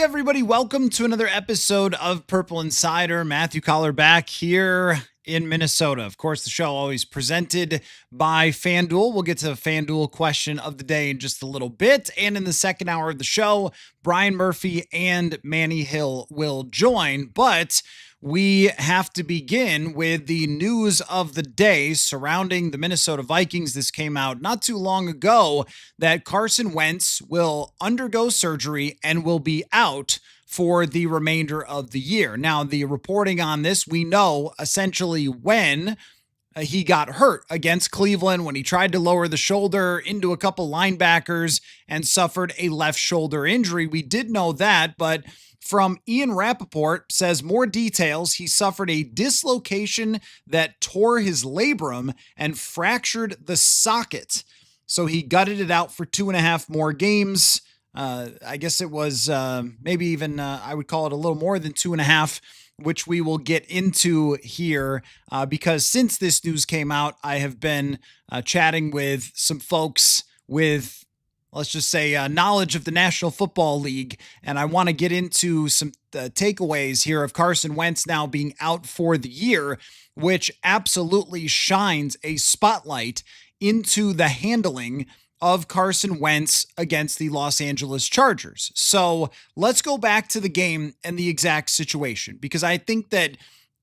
everybody. Welcome to another episode of Purple Insider. Matthew Coller back here in Minnesota. Of course, the show always presented by FanDuel. We'll get to the FanDuel question of the day in just a little bit. And in the second hour of the show, Brian Murphy and Manny Hill will join. But we have to begin with the news of the day surrounding the Minnesota Vikings. This came out not too long ago that Carson Wentz will undergo surgery and will be out for the remainder of the year. Now, the reporting on this, we know essentially when he got hurt against Cleveland when he tried to lower the shoulder into a couple linebackers and suffered a left shoulder injury. We did know that, but from Ian Rappaport says more details. He suffered a dislocation that tore his labrum and fractured the socket. So he gutted it out for 2.5 more games. I guess it was maybe even, I would call it a little more than 2.5, which we will get into here because since this news came out, I have been chatting with some folks with, let's just say, knowledge of the National Football League. And I want to get into some takeaways here of Carson Wentz now being out for the year, which absolutely shines a spotlight into the handling of Carson Wentz against the Los Angeles Chargers. So let's go back to the game and the exact situation, because I think that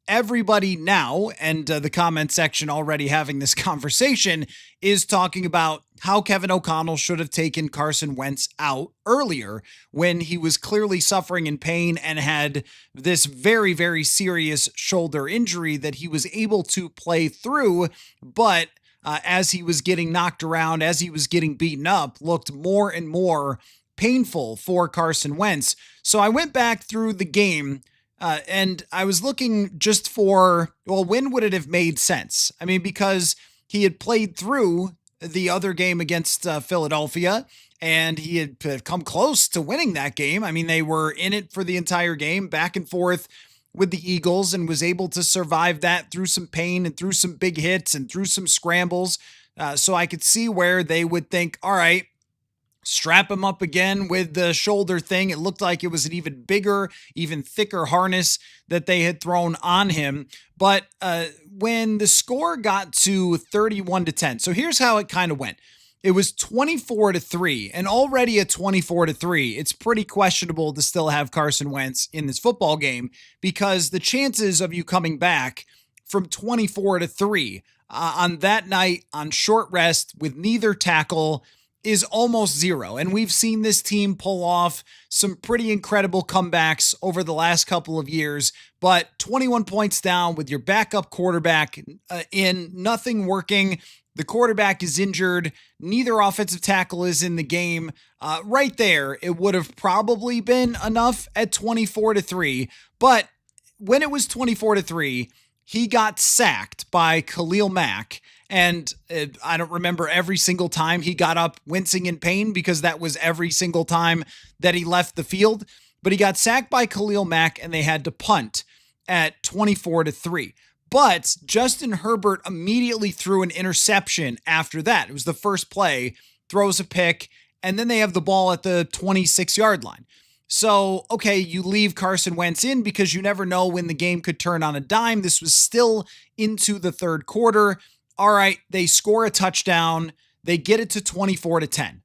everybody now, and the comment section already having this conversation, is talking about how Kevin O'Connell should have taken Carson Wentz out earlier when he was clearly suffering in pain and had this very, very serious shoulder injury that he was able to play through, but as he was getting knocked around, as he was getting beaten up, looked more and more painful for Carson Wentz. So I went back through the game and I was looking just for, well, when would it have made sense? I mean, because he had played through the other game against Philadelphia and he had come close to winning that game. I mean, they were in it for the entire game, back and forth with the Eagles, and was able to survive that through some pain and through some big hits and through some scrambles. So I could see where they would think, all right, strap him up again with the shoulder thing. It looked like it was an even bigger, even thicker harness that they had thrown on him. But when the score got to 31-10, so here's how it kind of went. It was 24-3, and already at 24-3, it's pretty questionable to still have Carson Wentz in this football game, because the chances of you coming back from 24-3 on that night on short rest with neither tackle is almost zero. And we've seen this team pull off some pretty incredible comebacks over the last couple of years, but 21 points down with your backup quarterback in, nothing working. The quarterback is injured. Neither offensive tackle is in the game. Right there, it would have probably been enough at 24-3. But when it was 24-3, he got sacked by Khalil Mack. And I don't remember every single time he got up wincing in pain, because that was every single time that he left the field. But he got sacked by Khalil Mack and they had to punt at 24-3. But Justin Herbert immediately threw an interception after that. It was the first play, throws a pick, and then they have the ball at the 26-yard line. So, okay, you leave Carson Wentz in because you never know when the game could turn on a dime. This was still into the third quarter. All right, they score a touchdown. They get it to 24-10.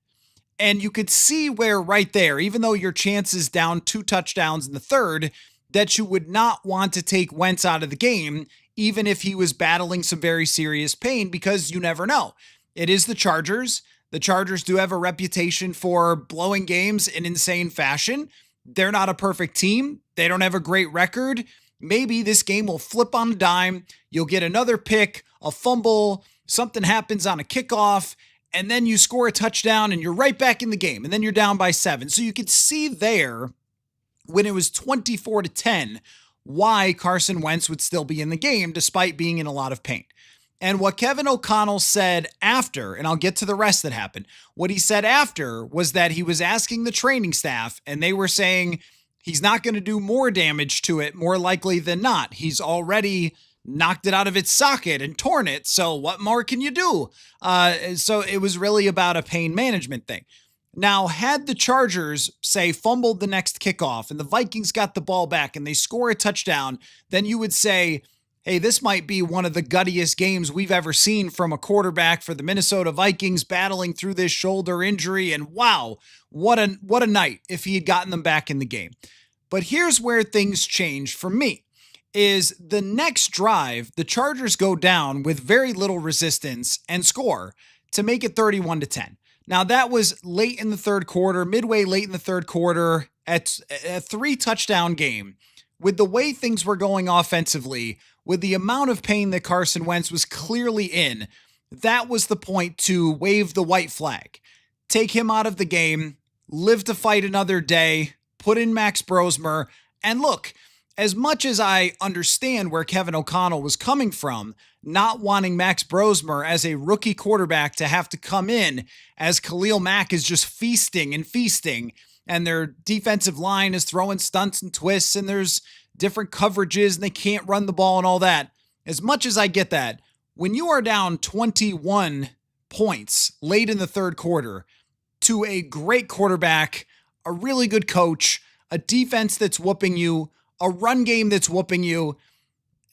And you could see where right there, even though your chances down 2 touchdowns in the third, that you would not want to take Wentz out of the game, even if he was battling some very serious pain, because you never know. It is the Chargers. The Chargers do have a reputation for blowing games in insane fashion. They're not a perfect team. They don't have a great record. Maybe this game will flip on a dime. You'll get another pick, a fumble, something happens on a kickoff, and then you score a touchdown and you're right back in the game, and then you're down by 7. So you could see there when it was 24-10, why Carson Wentz would still be in the game despite being in a lot of pain. And what Kevin O'Connell said after, and I'll get to the rest that happened, what he said after was that he was asking the training staff, and they were saying he's not going to do more damage to it, more likely than not. He's already knocked it out of its socket and torn it, so what more can you do? So it was really about a pain management thing. Now, had the Chargers, say, fumbled the next kickoff and the Vikings got the ball back and they score a touchdown, then you would say, hey, this might be one of the guttiest games we've ever seen from a quarterback for the Minnesota Vikings battling through this shoulder injury. And wow, what a night if he had gotten them back in the game. But here's where things change for me. Is the next drive, the Chargers go down with very little resistance and score to make it 31-10. Now, that was late in the third quarter, midway late in the third quarter, at a 3-touchdown game. With the way things were going offensively, with the amount of pain that Carson Wentz was clearly in, that was the point to wave the white flag. Take him out of the game, live to fight another day, put in Max Brosmer, and look, as much as I understand where Kevin O'Connell was coming from, not wanting Max Brosmer as a rookie quarterback to have to come in as Khalil Mack is just feasting, and their defensive line is throwing stunts and twists, and there's different coverages, and they can't run the ball and all that. As much as I get that, when you are down 21 points late in the third quarter to a great quarterback, a really good coach, a defense that's whooping you, a run game that's whooping you,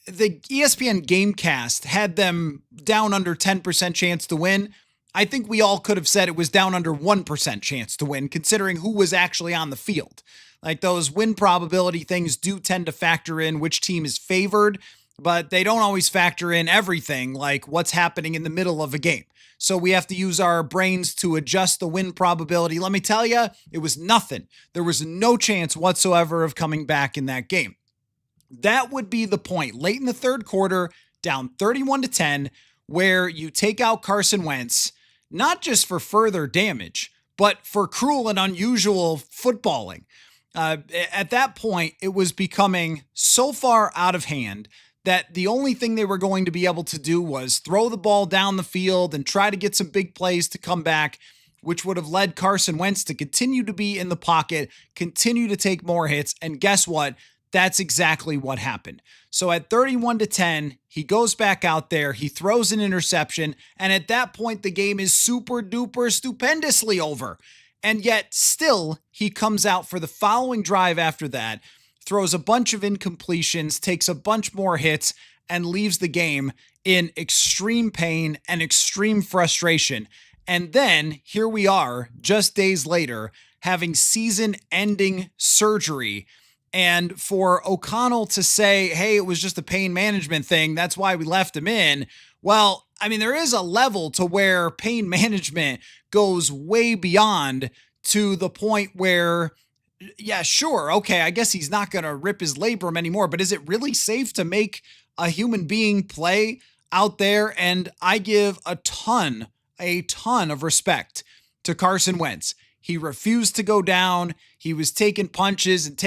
the ESPN Gamecast had them down under 10% chance to win. I think we all could have said it was down under 1% chance to win, considering who was actually on the field. Like, those win probability things do tend to factor in which team is favored, but they don't always factor in everything, like what's happening in the middle of a game. So we have to use our brains to adjust the win probability. Let me tell you, it was nothing. There was no chance whatsoever of coming back in that game. That would be the point late in the third quarter, down 31-10, where you take out Carson Wentz, not just for further damage, but for cruel and unusual footballing. At that point, it was becoming so far out of hand that the only thing they were going to be able to do was throw the ball down the field and try to get some big plays to come back, which would have led Carson Wentz to continue to be in the pocket, continue to take more hits. And guess what? That's exactly what happened. So at 31-10, he goes back out there, he throws an interception, and at that point, the game is super duper stupendously over. And yet still, he comes out for the following drive after that, throws a bunch of incompletions, takes a bunch more hits, and leaves the game in extreme pain and extreme frustration. And then here we are, just days later, having season-ending surgery. And for O'Connell to say, hey, it was just a pain management thing, that's why we left him in. Well, I mean, there is a level to where pain management goes way beyond to the point where, yeah, sure, okay, I guess he's not going to rip his labrum anymore, but is it really safe to make a human being play out there? And I give a ton of respect to Carson Wentz. He refused to go down. He was taking punches and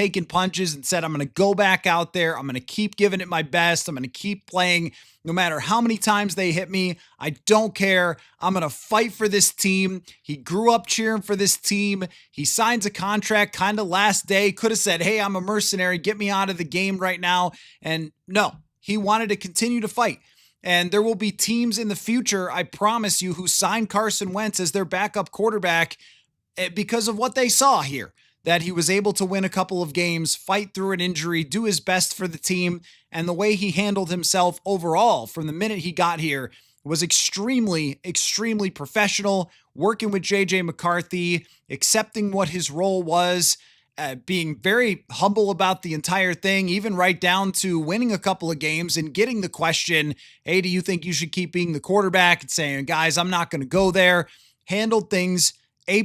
said, I'm going to go back out there. I'm going to keep giving it my best. I'm going to keep playing no matter how many times they hit me. I don't care. I'm going to fight for this team. He grew up cheering for this team. He signs a contract kind of last day. Could have said, hey, I'm a mercenary. Get me out of the game right now. And no, he wanted to continue to fight. And there will be teams in the future, I promise you, who sign Carson Wentz as their backup quarterback because of what they saw here, that he was able to win a couple of games, fight through an injury, do his best for the team, and the way he handled himself overall from the minute he got here was extremely, extremely professional, working with JJ McCarthy, accepting what his role was, being very humble about the entire thing, even right down to winning a couple of games and getting the question, hey, do you think you should keep being the quarterback? And saying, guys, I'm not going to go there. Handled things A+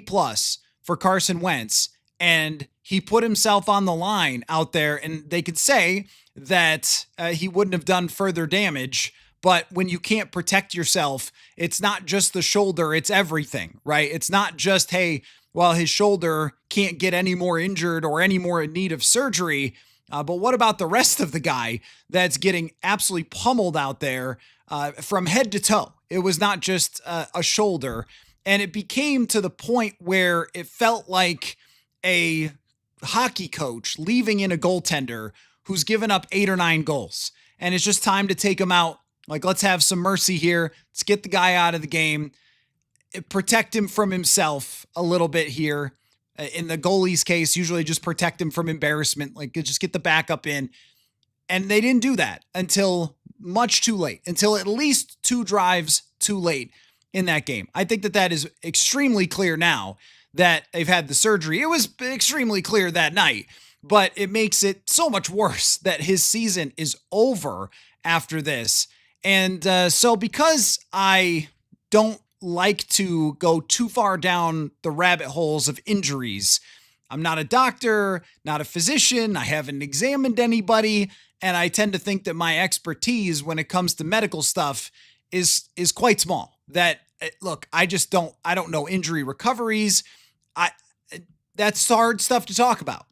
for Carson Wentz. And he put himself on the line out there, and they could say that he wouldn't have done further damage. But when you can't protect yourself, it's not just the shoulder, it's everything, right? It's not just, hey, well, his shoulder can't get any more injured or any more in need of surgery. But what about the rest of the guy that's getting absolutely pummeled out there from head to toe? It was not just a shoulder. And it became to the point where it felt like a hockey coach leaving in a goaltender who's given up 8 or 9 goals. And it's just time to take him out. Like, let's have some mercy here. Let's get the guy out of the game. protect him from himself a little bit here. In the goalie's case, usually just protect him from embarrassment, like just get the backup in. And they didn't do that until much too late, until at least 2 drives too late in that game. I think that is extremely clear now that they've had the surgery. It was extremely clear that night, but it makes it so much worse that his season is over after this. And so because I don't like to go too far down the rabbit holes of injuries, I'm not a doctor, not a physician, I haven't examined anybody, and I tend to think that my expertise when it comes to medical stuff is quite small. That, look, I don't know injury recoveries. That's hard stuff to talk about.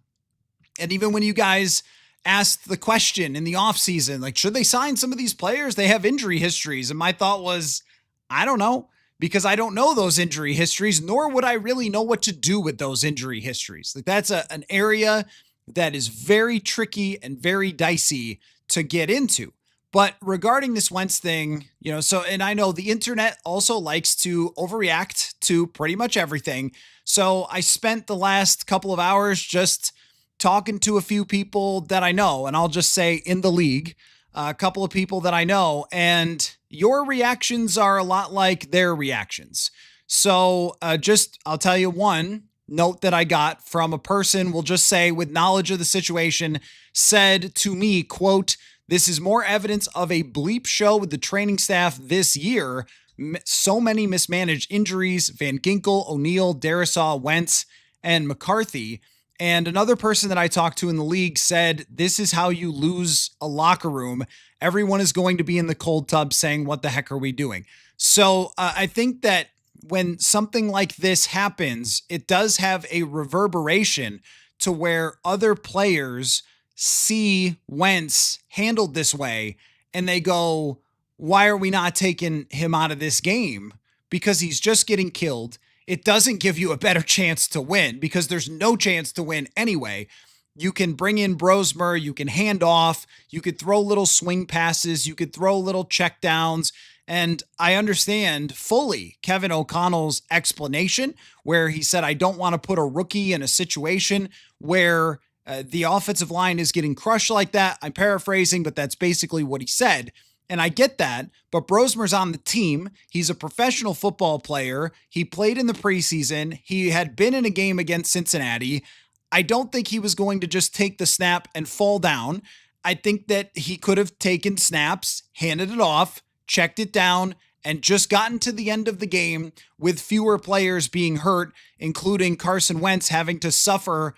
And even when you guys asked the question in the offseason, like, should they sign some of these players? They have injury histories. And my thought was, I don't know, because I don't know those injury histories, nor would I really know what to do with those injury histories. Like, that's an area that is very tricky and very dicey to get into. But regarding this Wentz thing, and I know the internet also likes to overreact to pretty much everything. So I spent the last couple of hours just talking to a few people that I know, and I'll just say in the league, a couple of people that I know, and your reactions are a lot like their reactions. So I'll tell you one note that I got from a person, we'll just say with knowledge of the situation, said to me, quote, "This is more evidence of a bleep show with the training staff this year. So many mismanaged injuries, Van Ginkel, O'Neal, Darisaw, Wentz, and McCarthy." And another person that I talked to in the league said, "This is how you lose a locker room. Everyone is going to be in the cold tub saying, what the heck are we doing?" So I think that when something like this happens, it does have a reverberation to where other players see Wentz handled this way and they go, why are we not taking him out of this game? Because he's just getting killed. It doesn't give you a better chance to win because there's no chance to win anyway. You can bring in Brosmer, you can hand off, you could throw little swing passes, you could throw little check downs. And I understand fully Kevin O'Connell's explanation where he said, I don't want to put a rookie in a situation where the offensive line is getting crushed like that. I'm paraphrasing, but that's basically what he said. And I get that, but Brosmer's on the team. He's a professional football player. He played in the preseason. He had been in a game against Cincinnati. I don't think he was going to just take the snap and fall down. I think that he could have taken snaps, handed it off, checked it down, and just gotten to the end of the game with fewer players being hurt, including Carson Wentz having to suffer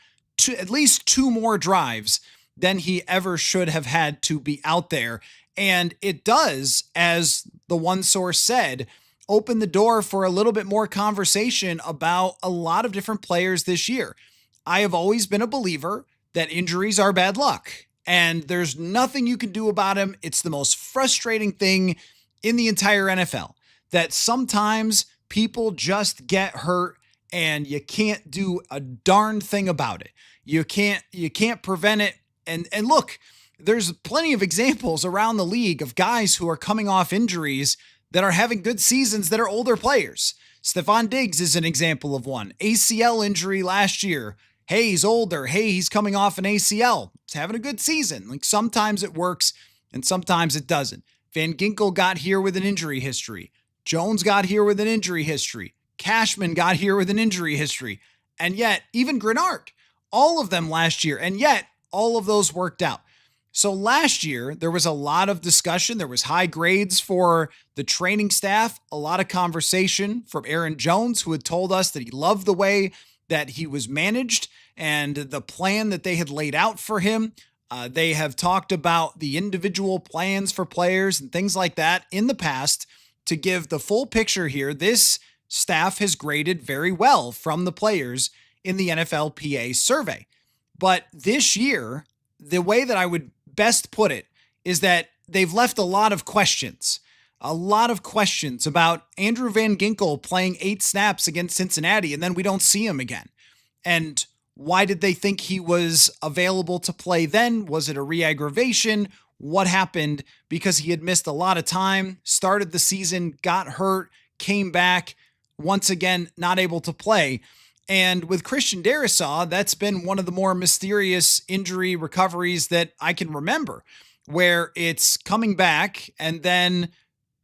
at least 2 more drives than he ever should have had to be out there. And it does, as the one source said, open the door for a little bit more conversation about a lot of different players this year. I have always been a believer that injuries are bad luck, and there's nothing you can do about them. It's the most frustrating thing in the entire NFL, that sometimes people just get hurt and you can't do a darn thing about it. You can't prevent it. And look, there's plenty of examples around the league of guys who are coming off injuries that are having good seasons that are older players. Stephon Diggs is an example of one. ACL injury last year. Hey, he's older. Hey, he's coming off an ACL. He's having a good season. Like, sometimes it works and sometimes it doesn't. Van Ginkel got here with an injury history. Jones got here with an injury history. Cashman got here with an injury history. And yet, even Grenard, all of them last year, and yet all of those worked out. So last year, there was a lot of discussion. There was high grades for the training staff, a lot of conversation from Aaron Jones, who had told us that he loved the way that he was managed and the plan that they had laid out for him. They have talked about the individual plans for players and things like that in the past. To give the full picture here, this staff has graded very well from the players in the NFLPA survey. But this year, the way that I would best put it is that they've left a lot of questions about Andrew Van Ginkel playing 8 snaps against Cincinnati, and then we don't see him again. And why did they think he was available to play then? Was it a re-aggravation? What happened? Because he had missed a lot of time, started the season, got hurt, came back. once again, not able to play. And with Christian Darrisaw, that's been one of the more mysterious injury recoveries that I can remember, where it's coming back and then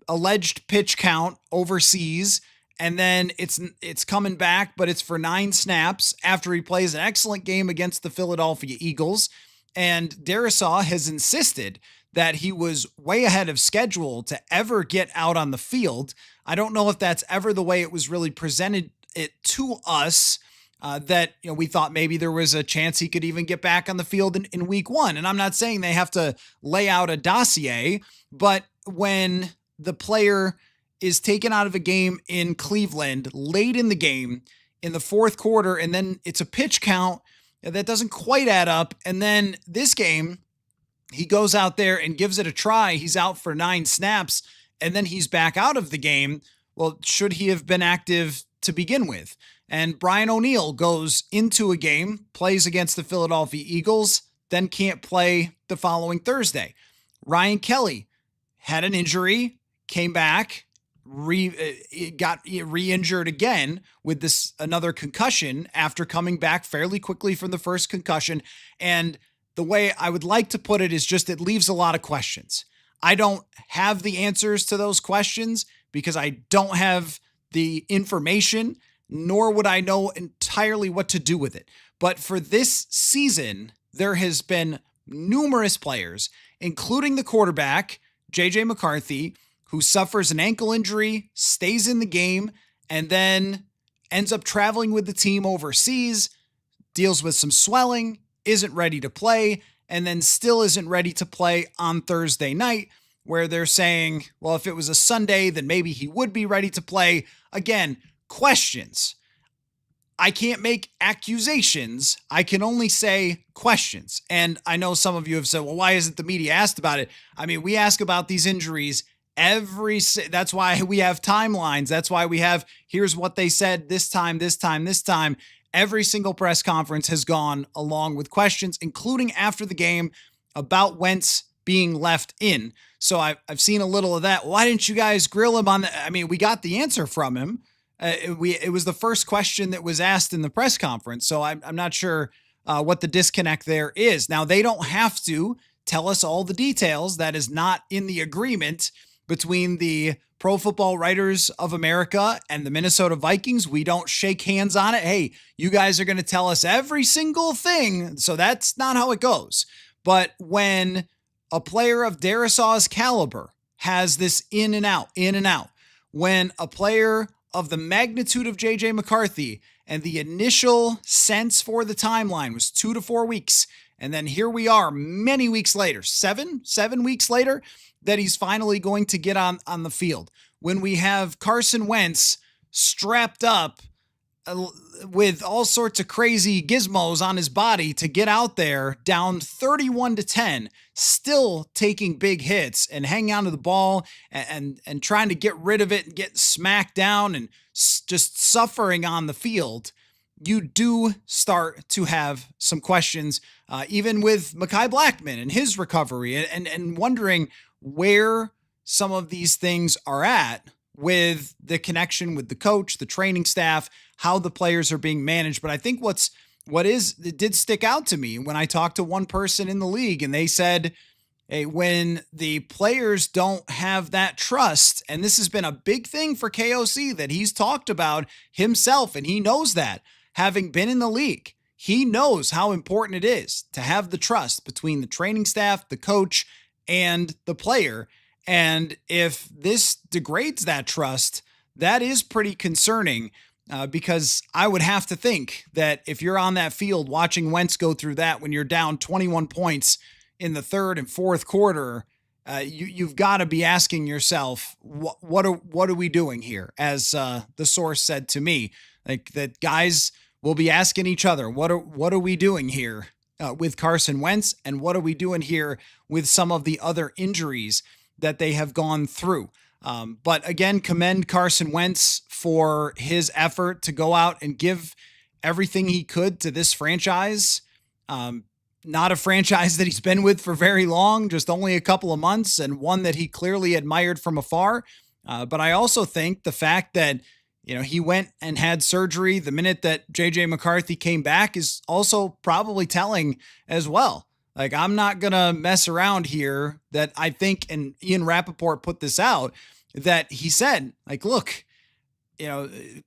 alleged pitch count overseas, and then it's coming back, but it's for 9 snaps after he plays an excellent game against the Philadelphia Eagles. And Darrisaw has insisted that he was way ahead of schedule to ever get out on the field. I don't know if that's ever the way it was really presented it to us, that we thought maybe there was a chance he could even get back on the field in week 1. And I'm not saying they have to lay out a dossier, but when the player is taken out of a game in Cleveland late in the game in the fourth quarter, and then it's a pitch count that doesn't quite add up. And then this game, he goes out there and gives it a try. He's out for 9 snaps, and then he's back out of the game. Well, should he have been active to begin with? And Brian O'Neill goes into a game, plays against the Philadelphia Eagles, then can't play the following Thursday. Ryan Kelly had an injury, came back, got re-injured again with this another concussion after coming back fairly quickly from the first concussion. And the way I would like to put it is just it leaves a lot of questions. I don't have the answers to those questions because I don't have the information, nor would I know entirely what to do with it. But for this season, there has been numerous players, including the quarterback, JJ McCarthy, who suffers an ankle injury, stays in the game, and then ends up traveling with the team overseas, deals with some swelling, isn't ready to play, and then still isn't ready to play on Thursday night, where they're saying, well, if it was a Sunday, then maybe he would be ready to play. Again, questions. I can't make accusations. I can only say questions. And I know some of you have said, well, why isn't the media asked about it? I mean, we ask about these injuries that's why we have timelines. That's why we have, here's what they said this time. Every single press conference has gone along with questions, including after the game about Wentz being left in. So I've seen a little of that. Why didn't you guys grill him on that? I mean, we got the answer from him. It was the first question that was asked in the press conference. So I'm not sure what the disconnect there is. Now, they don't have to tell us all the details. That is not in the agreement between the Pro Football Writers of America and the Minnesota Vikings. We don't shake hands on it. Hey, you guys are going to tell us every single thing. So that's not how it goes. But when a player of Darrisaw's caliber has this in and out, when a player of the magnitude of JJ McCarthy and the initial sense for the timeline was 2 to 4 weeks, and then here we are many weeks later, seven weeks later, that he's finally going to get on the field. When we have Carson Wentz strapped up with all sorts of crazy gizmos on his body to get out there down 31-10, still taking big hits and hanging onto the ball and trying to get rid of it and get smacked down and just suffering on the field, you do start to have some questions, even with Mekhi Blackmon and his recovery and wondering where some of these things are at with the connection with the coach, the training staff, how the players are being managed. But I think it did stick out to me when I talked to one person in the league and they said, hey, when the players don't have that trust, and this has been a big thing for KOC that he's talked about himself, and he knows that, having been in the league, he knows how important it is to have the trust between the training staff, the coach, and the player. And if this degrades that trust, that is pretty concerning, because I would have to think that if you're on that field watching Wentz go through that when you're down 21 points in the third and fourth quarter, you've got to be asking yourself, what are we doing here? As the source said to me, like that guys will be asking each other, what are we doing here with Carson Wentz, and what are we doing here with some of the other injuries that they have gone through. But again, commend Carson Wentz for his effort to go out and give everything he could to this franchise. Not a franchise that he's been with for very long, just only a couple of months, and one that he clearly admired from afar. But I also think the fact that he went and had surgery the minute that JJ McCarthy came back is also probably telling as well. Like, I'm not going to mess around here. That I think, and Ian Rappaport put this out, that he said, like, look,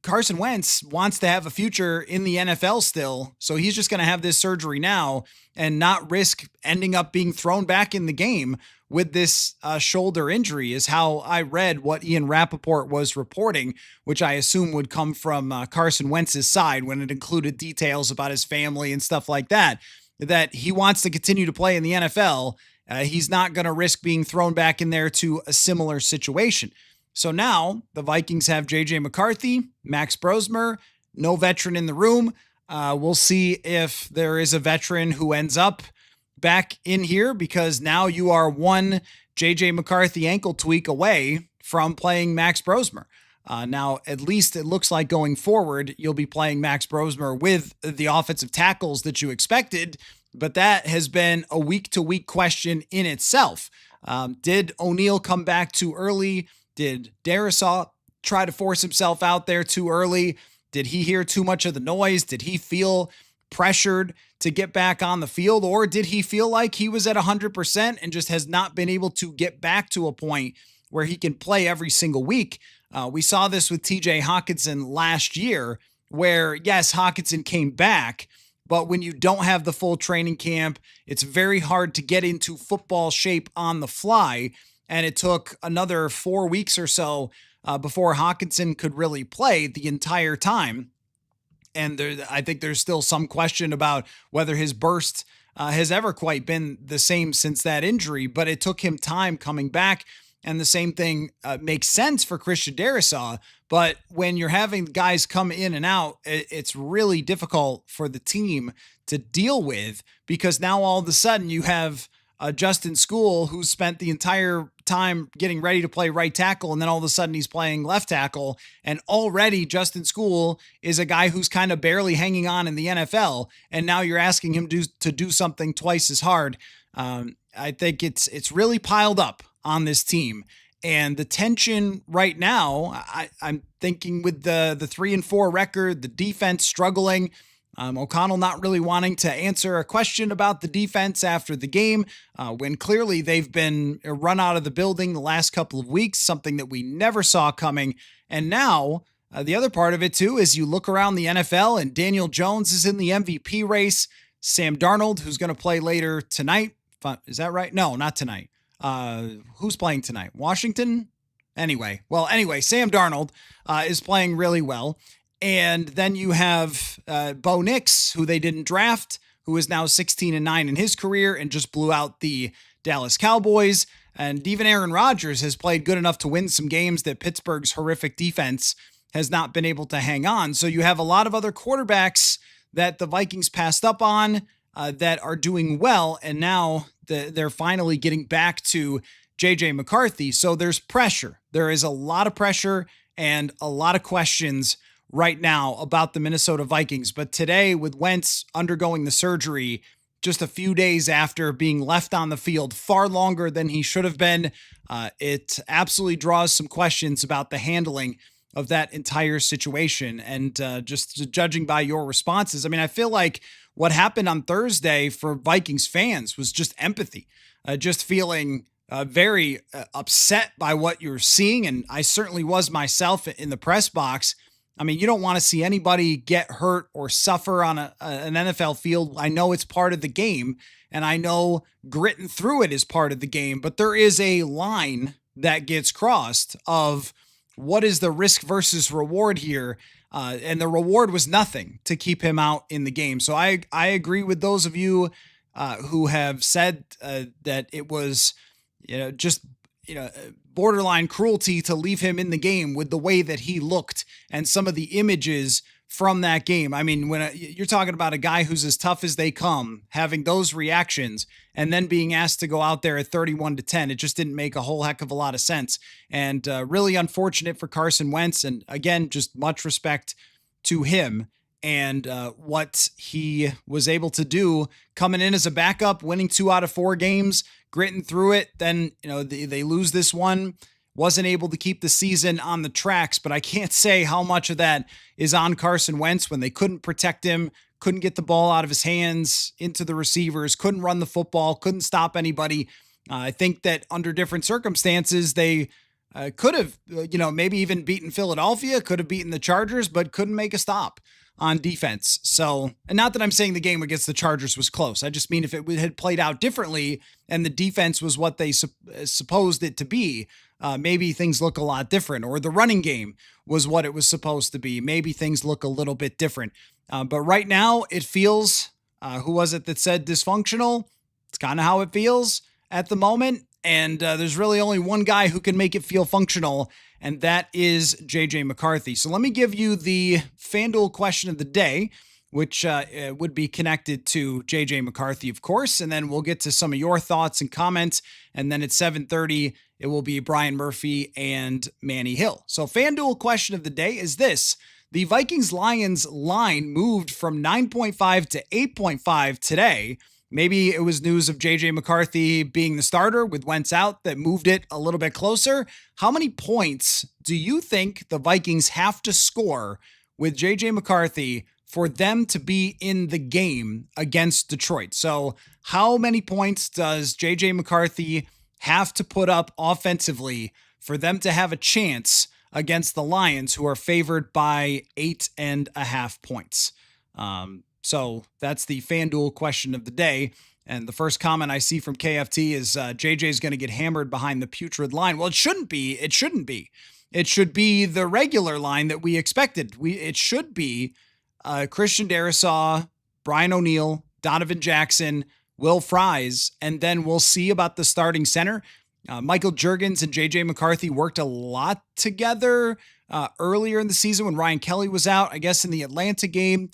Carson Wentz wants to have a future in the NFL still. So he's just going to have this surgery now and not risk ending up being thrown back in the game with this shoulder injury, is how I read what Ian Rappaport was reporting, which I assume would come from Carson Wentz's side when it included details about his family and stuff like that, that he wants to continue to play in the NFL. He's not going to risk being thrown back in there to a similar situation. So now the Vikings have JJ McCarthy, Max Brosmer, no veteran in the room. We'll see if there is a veteran who ends up back in here, because now you are one JJ McCarthy ankle tweak away from playing Max Brosmer. Now, at least it looks like going forward, you'll be playing Max Brosmer with the offensive tackles that you expected, but that has been a week-to-week question in itself. Did O'Neal come back too early? Did Darisaw try to force himself out there too early? Did he hear too much of the noise? Did he feel pressured to get back on the field? Or did he feel like he was at 100% and just has not been able to get back to a point where he can play every single week? We saw this with TJ Hawkinson last year, where, yes, Hawkinson came back, but when you don't have the full training camp, it's very hard to get into football shape on the fly. And it took another 4 weeks or so before Hawkinson could really play the entire time. And I think there's still some question about whether his burst has ever quite been the same since that injury, but it took him time coming back. And the same thing makes sense for Christian Darisaw. But when you're having guys come in and out, it's really difficult for the team to deal with, because now all of a sudden you have Justin School, who spent the entire time getting ready to play right tackle, and then all of a sudden he's playing left tackle. And already Justin School is a guy who's kind of barely hanging on in the NFL, and now you're asking him to do something twice as hard. I think it's really piled up on this team, and the tension right now. I'm thinking with the 3-4 record, the defense struggling. O'Connell not really wanting to answer a question about the defense after the game, when clearly they've been run out of the building the last couple of weeks, something that we never saw coming. And now the other part of it too is you look around the NFL and Daniel Jones is in the MVP race. Sam Darnold, who's going to play later tonight. Is that right? No, not tonight. Who's playing tonight? Washington? Anyway, Sam Darnold is playing really well. And then you have Bo Nix, who they didn't draft, who is now 16-9 in his career and just blew out the Dallas Cowboys. And even Aaron Rodgers has played good enough to win some games that Pittsburgh's horrific defense has not been able to hang on. So you have a lot of other quarterbacks that the Vikings passed up on that are doing well. And now they're finally getting back to JJ McCarthy. So there's pressure. There is a lot of pressure and a lot of questions right now about the Minnesota Vikings. But today, with Wentz undergoing the surgery just a few days after being left on the field far longer than he should have been, it absolutely draws some questions about the handling of that entire situation. And just judging by your responses, I mean, I feel like what happened on Thursday for Vikings fans was just empathy, just feeling very upset by what you're seeing. And I certainly was myself in the press box. I mean, you don't want to see anybody get hurt or suffer on an NFL field. I know it's part of the game, and I know gritting through it is part of the game, but there is a line that gets crossed of what is the risk versus reward here. And the reward was nothing to keep him out in the game. So I agree with those of you who have said that it was, just borderline cruelty to leave him in the game with the way that he looked and some of the images from that game. I mean, when you're talking about a guy who's as tough as they come, having those reactions and then being asked to go out there at 31-10, it just didn't make a whole heck of a lot of sense. And really unfortunate for Carson Wentz. And again, just much respect to him and what he was able to do coming in as a backup, winning 2 out of 4 games, gritting through it. Then, they lose this one wasn't able to keep the season on the tracks, but I can't say how much of that is on Carson Wentz when they couldn't protect him, couldn't get the ball out of his hands into the receivers, couldn't run the football, couldn't stop anybody. I think that under different circumstances, they could have, maybe even beaten Philadelphia, could have beaten the Chargers, but couldn't make a stop on defense. So, and not that I'm saying the game against the Chargers was close. I just mean if it had played out differently and the defense was what they supposed it to be, maybe things look a lot different. Or the running game was what it was supposed to be. Maybe things look a little bit different. But right now it feels, who was it that said dysfunctional? It's kind of how it feels at the moment. And there's really only one guy who can make it feel functional, and that is JJ McCarthy. So let me give you the FanDuel question of the day, which would be connected to JJ McCarthy, of course. And then we'll get to some of your thoughts and comments. And then at 7:30, it will be Brian Murphy and Manny Hill. So FanDuel question of the day is this. The Vikings-Lions line moved from 9.5 to 8.5 today. Maybe it was news of JJ McCarthy being the starter with Wentz out that moved it a little bit closer. How many points do you think the Vikings have to score with JJ McCarthy for them to be in the game against Detroit? So how many points does JJ McCarthy have to put up offensively for them to have a chance against the Lions, who are favored by 8.5 points? So that's the FanDuel question of the day. And the first comment I see from KFT is JJ is going to get hammered behind the putrid line. Well, it shouldn't be. It shouldn't be. It should be the regular line that we expected. It should be Christian Darrisaw, Brian O'Neill, Donovan Jackson, Will Fries, and then we'll see about the starting center. Michael Juergens and JJ McCarthy worked a lot together earlier in the season when Ryan Kelly was out. I guess in the Atlanta game,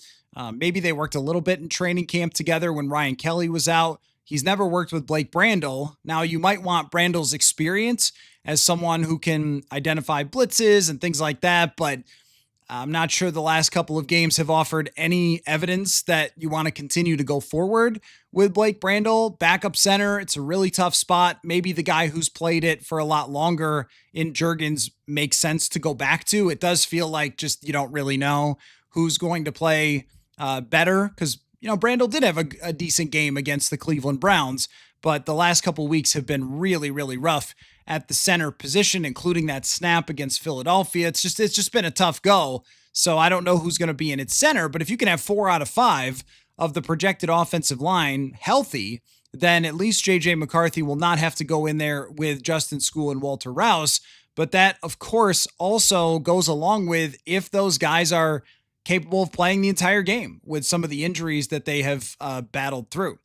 maybe they worked a little bit in training camp together when Ryan Kelly was out. He's never worked with Blake Brandel. Now, you might want Brandel's experience as someone who can identify blitzes and things like that, but I'm not sure the last couple of games have offered any evidence that you want to continue to go forward with Blake Brandel. Backup center, it's a really tough spot. Maybe the guy who's played it for a lot longer in Juergens makes sense to go back to. It does feel like just you don't really know who's going to play better, because Brandel did have a decent game against the Cleveland Browns, but the last couple weeks have been really, really rough at the center position, including that snap against Philadelphia. It's just been a tough go. So I don't know who's going to be in its center, but if you can have 4 out of 5 of the projected offensive line healthy, then at least JJ McCarthy will not have to go in there with Justin Skule and Walter Rouse. But that, of course, also goes along with if those guys are capable of playing the entire game with some of the injuries that they have battled through.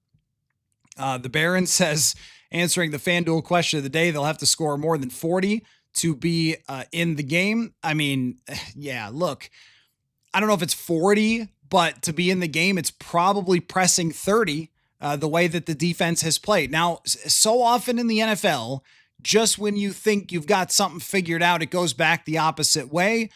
The Baron says, answering the FanDuel question of the day, they'll have to score more than 40 to be in the game. I mean, yeah, look, I don't know if it's 40, but to be in the game, it's probably pressing 30 the way that the defense has played. Now, so often in the NFL, just when you think you've got something figured out, it goes back the opposite way.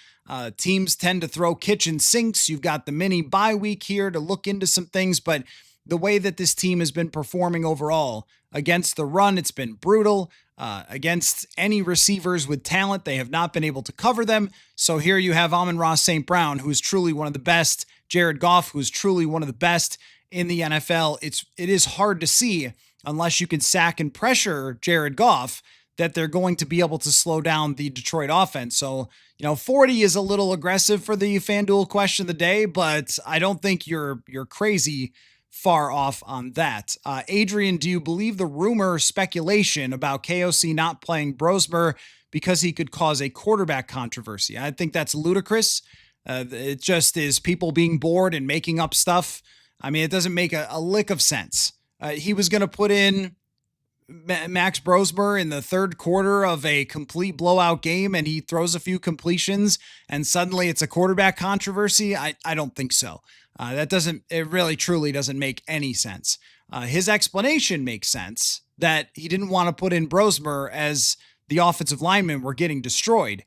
Teams tend to throw kitchen sinks. You've got the mini bye week here to look into some things, but the way that this team has been performing overall against the run, it's been brutal. Against any receivers with talent, they have not been able to cover them. So here you have Amon-Ra St. Brown, who is truly one of the best. Jared Goff, who is truly one of the best in the NFL. It is hard to see, unless you can sack and pressure Jared Goff, that they're going to be able to slow down the Detroit offense. So, 40 is a little aggressive for the FanDuel question of the day, but I don't think you're crazy far off on that. Adrian, do you believe the rumor speculation about KOC not playing Brosmer because he could cause a quarterback controversy? I think that's ludicrous. It just is people being bored and making up stuff. I mean, it doesn't make a lick of sense. He was going to put in Max Brosmer in the third quarter of a complete blowout game, and he throws a few completions, and suddenly it's a quarterback controversy. I don't think so. It really truly doesn't make any sense. His explanation makes sense, that he didn't want to put in Brosmer as the offensive linemen were getting destroyed.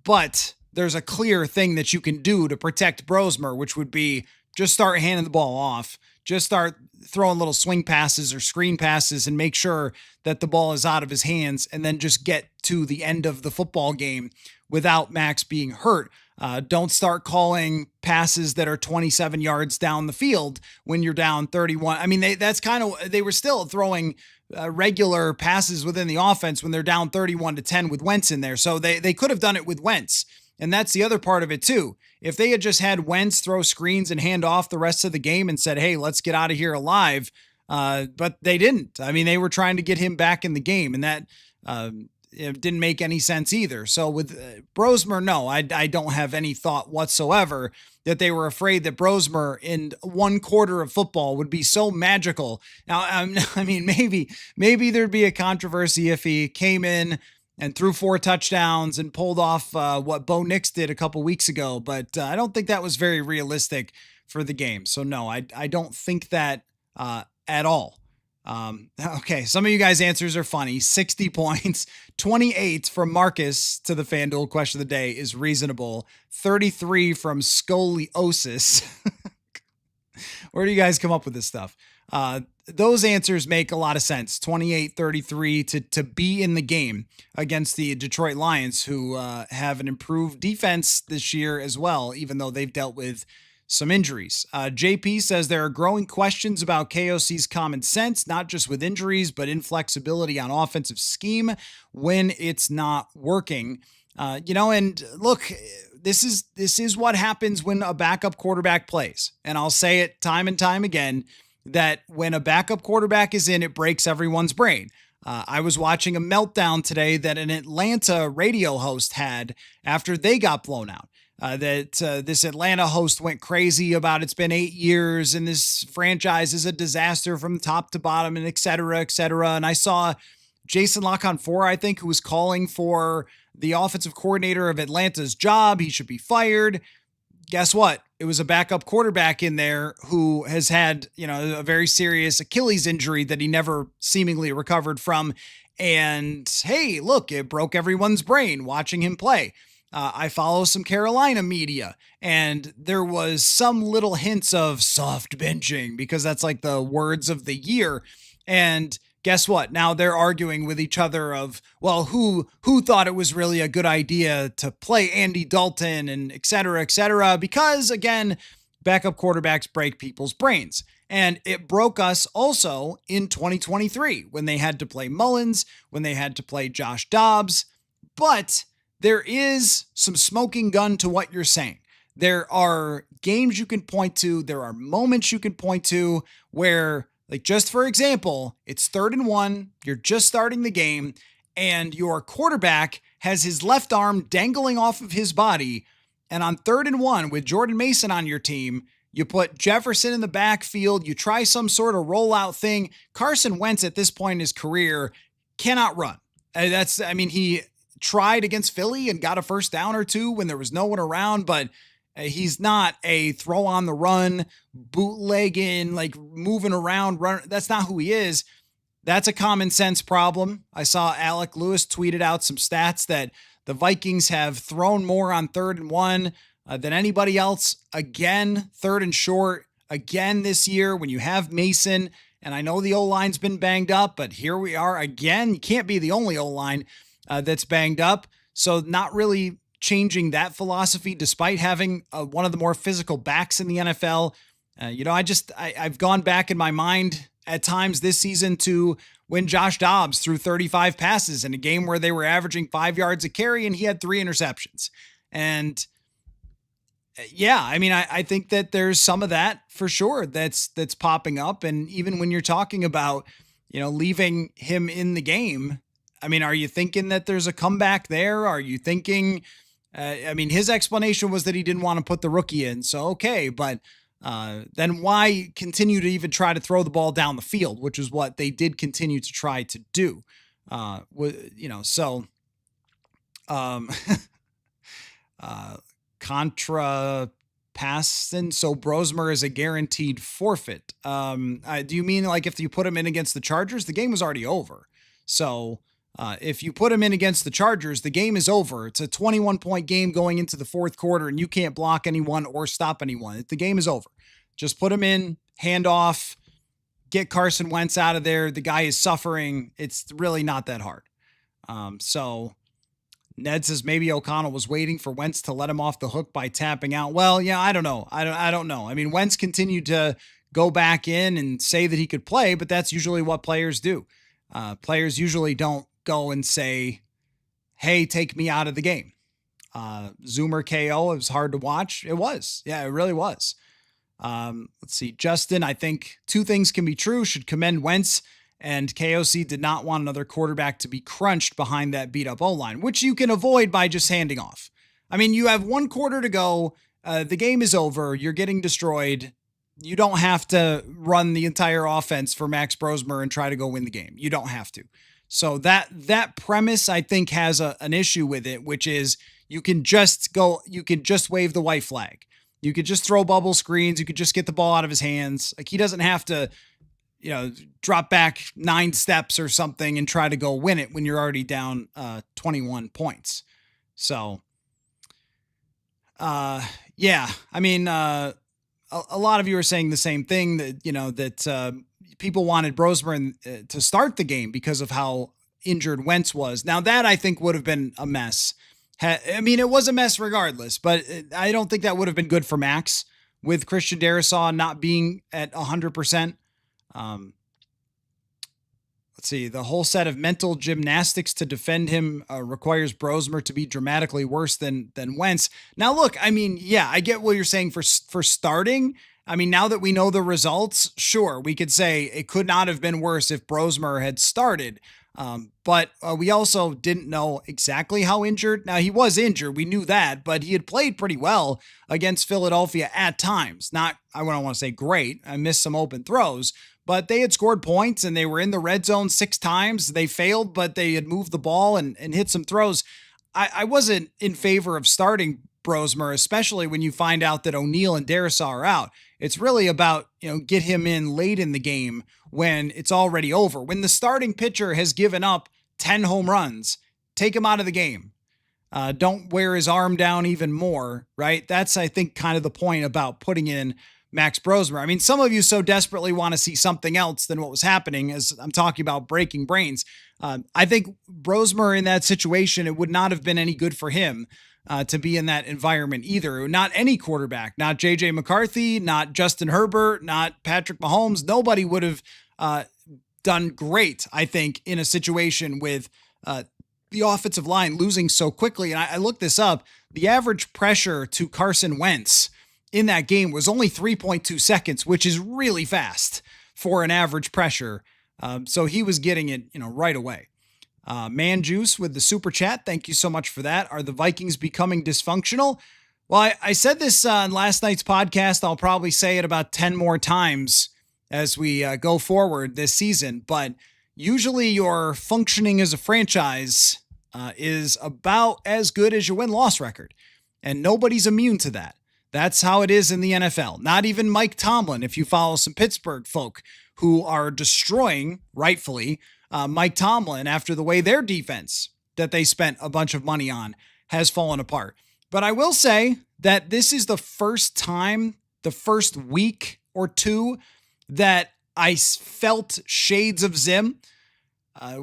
But there's a clear thing that you can do to protect Brosmer, which would be just start handing the ball off. Just start throwing little swing passes or screen passes and make sure that the ball is out of his hands, and then just get to the end of the football game without Max being hurt. Don't start calling passes that are 27 yards down the field when you're down 31. I mean, they were still throwing regular passes within the offense when they're down 31-10 with Wentz in there. So they could have done it with Wentz. And that's the other part of it too. If they had just had Wentz throw screens and hand off the rest of the game and said, hey, let's get out of here alive. But they didn't. I mean, they were trying to get him back in the game, and that it didn't make any sense either. So with Brosmer, no, I don't have any thought whatsoever that they were afraid that Brosmer in one quarter of football would be so magical. Now, I mean, maybe there'd be a controversy if he came in and threw 4 touchdowns and pulled off what Bo Nix did a couple weeks ago. But I don't think that was very realistic for the game. So no, I don't think that at all. Okay, some of you guys' answers are funny. 60 points, 28 from Marcus to the FanDuel question of the day is reasonable. 33 from Scoliosis. Where do you guys come up with this stuff? Those answers make a lot of sense. 28-33 to be in the game against the Detroit Lions, who have an improved defense this year as well, even though they've dealt with some injuries. JP says there are growing questions about KOC's common sense, not just with injuries, but inflexibility on offensive scheme when it's not working. And look, this is what happens when a backup quarterback plays. And I'll say it time and time again, that when a backup quarterback is in, it breaks everyone's brain. I was watching a meltdown today that an Atlanta radio host had after they got blown out. This Atlanta host went crazy about it's been 8 years and this franchise is a disaster from top to bottom and et cetera, et cetera. And I saw Jason Lock-on-4, I think, who was calling for the offensive coordinator of Atlanta's job. He should be fired. Guess what? It was a backup quarterback in there who has had, a very serious Achilles injury that he never seemingly recovered from. And hey, look, it broke everyone's brain watching him play. I follow some Carolina media, and there was some little hints of soft benching because that's like the words of the year. And guess what? Now they're arguing with each other of, well, who thought it was really a good idea to play Andy Dalton and et cetera, because again, backup quarterbacks break people's brains. And it broke us also in 2023 when they had to play Mullins, when they had to play Josh Dobbs. But there is some smoking gun to what you're saying. There are games you can point to. There are moments you can point to where, like, just for example, it's 3rd and 1. You're just starting the game and your quarterback has his left arm dangling off of his body. And on 3rd and 1 with Jordan Mason on your team, you put Jefferson in the backfield. You try some sort of rollout thing. Carson Wentz at this point in his career cannot run. He tried against Philly and got a first down or two when there was no one around, but he's not a throw on the run, bootlegging, like moving around, run. That's not who he is. That's a common sense problem. I saw Alec Lewis tweeted out some stats that the Vikings have thrown more on 3rd and 1 than anybody else. Again, 3rd and short again this year when you have Mason. And I know the O-line's been banged up, but here we are again. You can't be the only O-line that's banged up. So not really changing that philosophy despite having one of the more physical backs in the NFL. I've gone back in my mind at times this season to when Josh Dobbs threw 35 passes in a game where they were averaging 5 yards a carry and he had 3 interceptions. And I think that there's some of that for sure that's popping up. And even when you're talking about, leaving him in the game, are you thinking that there's a comeback there? Are you thinking, his explanation was that he didn't want to put the rookie in. So, okay, but then why continue to even try to throw the ball down the field, which is what they did continue to try to do. Contra Passon. So Brosmer is a guaranteed forfeit. Do you mean like if you put him in against the Chargers, the game was already over. So, if you put him in against the Chargers, the game is over. It's a 21-point game going into the 4th quarter, and you can't block anyone or stop anyone. The game is over. Just put him in, hand off, get Carson Wentz out of there. The guy is suffering. It's really not that hard. So Ned says maybe O'Connell was waiting for Wentz to let him off the hook by tapping out. Well, yeah, I don't know. I don't know. I mean, Wentz continued to go back in and say that he could play, but that's usually what players do. Players usually don't go and say, hey, take me out of the game. Zoomer KO, it was hard to watch. It was. Yeah, it really was. Let's see. Justin, I think two things can be true. Should commend Wentz, and KOC did not want another quarterback to be crunched behind that beat up O-line, which you can avoid by just handing off. I mean, you have one quarter to go. The game is over. You're getting destroyed. You don't have to run the entire offense for Max Brosmer and try to go win the game. You don't have to. So that premise, I think, has an issue with it, which is you can just wave the white flag. You could just throw bubble screens. You could just get the ball out of his hands. Like, he doesn't have to, drop back 9 steps or something and try to go win it when you're already down 21 points. So, yeah, I mean, a lot of you are saying the same thing, that people wanted Brosmer to start the game because of how injured Wentz was. Now, that I think would have been a mess. I mean, it was a mess regardless, but I don't think that would have been good for Max with Christian Darrisaw not being at 100%. Let's see. The whole set of mental gymnastics to defend him requires Brosmer to be dramatically worse than Wentz. Now, look, I mean, yeah, I get what you're saying for starting. I mean, now that we know the results, sure, we could say it could not have been worse if Brosmer had started. But we also didn't know exactly how injured. Now, he was injured. We knew that, but he had played pretty well against Philadelphia at times. Not, I don't want to say great. I missed some open throws, but they had scored points and they were in the red zone 6 times. They failed, but they had moved the ball and hit some throws. I wasn't in favor of starting Brosmer, especially when you find out that O'Neal and Darrisaw are out. It's really about, get him in late in the game when it's already over. When the starting pitcher has given up 10 home runs, take him out of the game. Don't wear his arm down even more, right? That's, I think, kind of the point about putting in Max Brosmer. I mean, some of you so desperately want to see something else than what was happening, as I'm talking about breaking brains. I think Brosmer in that situation, it would not have been any good for him to be in that environment either. Not any quarterback, not JJ McCarthy, not Justin Herbert, not Patrick Mahomes. Nobody would have done great, I think, in a situation with the offensive line losing so quickly. And I looked this up. The average pressure to Carson Wentz in that game was only 3.2 seconds, which is really fast for an average pressure. So he was getting it, right away. Man Juice with the super chat. Thank you so much for that. Are the Vikings becoming dysfunctional? Well, I said this on last night's podcast. I'll probably say it about 10 more times as we go forward this season. But usually your functioning as a franchise is about as good as your win-loss record. And nobody's immune to that. That's how it is in the NFL. Not even Mike Tomlin, if you follow some Pittsburgh folk who are destroying, rightfully, Mike Tomlin after the way their defense that they spent a bunch of money on has fallen apart. But I will say that this is the first time, the first week or two, that I felt shades of Zim.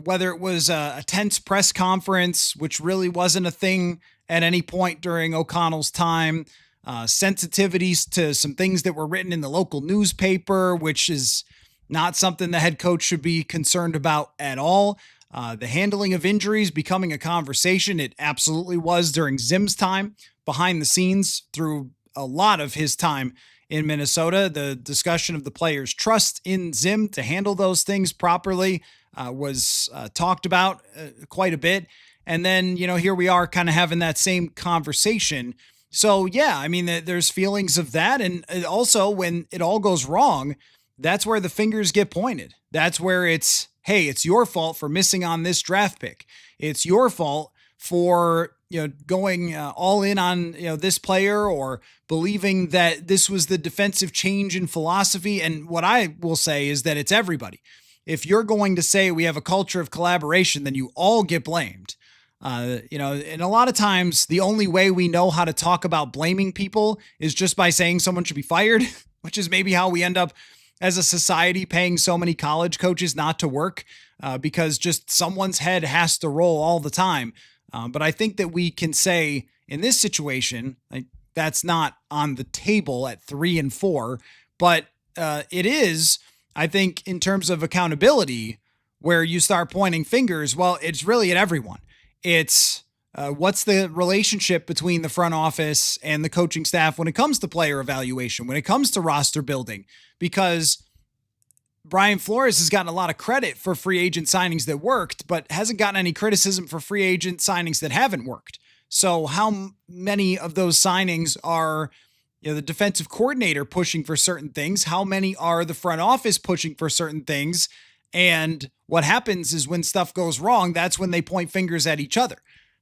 Whether it was a tense press conference, which really wasn't a thing at any point during O'Connell's time, sensitivities to some things that were written in the local newspaper, which is not something the head coach should be concerned about at all. The handling of injuries becoming a conversation. It absolutely was during Zim's time behind the scenes through a lot of his time in Minnesota. The discussion of the players' trust in Zim to handle those things properly was talked about quite a bit. And then, here we are kind of having that same conversation. So, yeah, I mean, there's feelings of that. And also when it all goes wrong, that's where the fingers get pointed. That's where it's, hey, it's your fault for missing on this draft pick. It's your fault for, going all in on, this player, or believing that this was the defensive change in philosophy. And what I will say is that it's everybody. If you're going to say we have a culture of collaboration, then you all get blamed. And a lot of times the only way we know how to talk about blaming people is just by saying someone should be fired. which is maybe how we end up as a society paying so many college coaches not to work because just someone's head has to roll all the time. But I think that we can say in this situation, like, that's not on the table at 3-4, but it is, I think, in terms of accountability, where you start pointing fingers. Well, it's really at everyone. It's what's the relationship between the front office and the coaching staff when it comes to player evaluation, when it comes to roster building, because Brian Flores has gotten a lot of credit for free agent signings that worked, but hasn't gotten any criticism for free agent signings that haven't worked. So how many of those signings are, the defensive coordinator pushing for certain things? How many are the front office pushing for certain things? And what happens is when stuff goes wrong, that's when they point fingers at each other.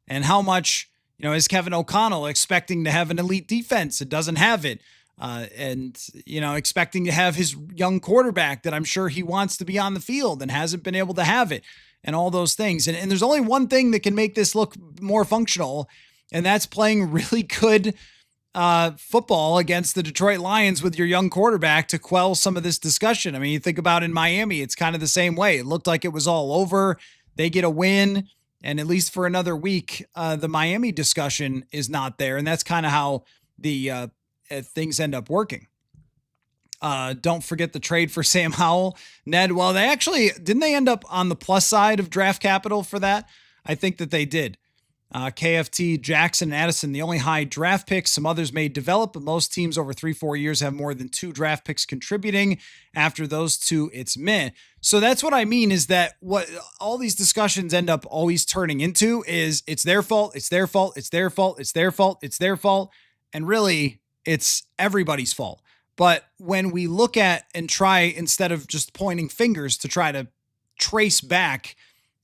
And how much, is Kevin O'Connell expecting to have an elite defense that doesn't have it? And expecting to have his young quarterback that I'm sure he wants to be on the field and hasn't been able to have it, and all those things. And there's only one thing that can make this look more functional, and that's playing really good football against the Detroit Lions with your young quarterback to quell some of this discussion. I mean, you think about in Miami, it's kind of the same way. It looked like it was all over. They get a win, and at least for another week, the Miami discussion is not there. And that's kind of how the things end up working. Don't forget the trade for Sam Howell. Ned, well, didn't they end up on the plus side of draft capital for that? I think that they did. KFT, Jackson, and Addison, the only high draft picks. Some others may develop, but most teams over 3-4 years have more than 2 draft picks contributing. After those 2, it's meh. So that's what I mean, is that what all these discussions end up always turning into is it's their fault, it's their fault, it's their fault, it's their fault, it's their fault. And really, it's everybody's fault. But when we look at and try, instead of just pointing fingers, to try to trace back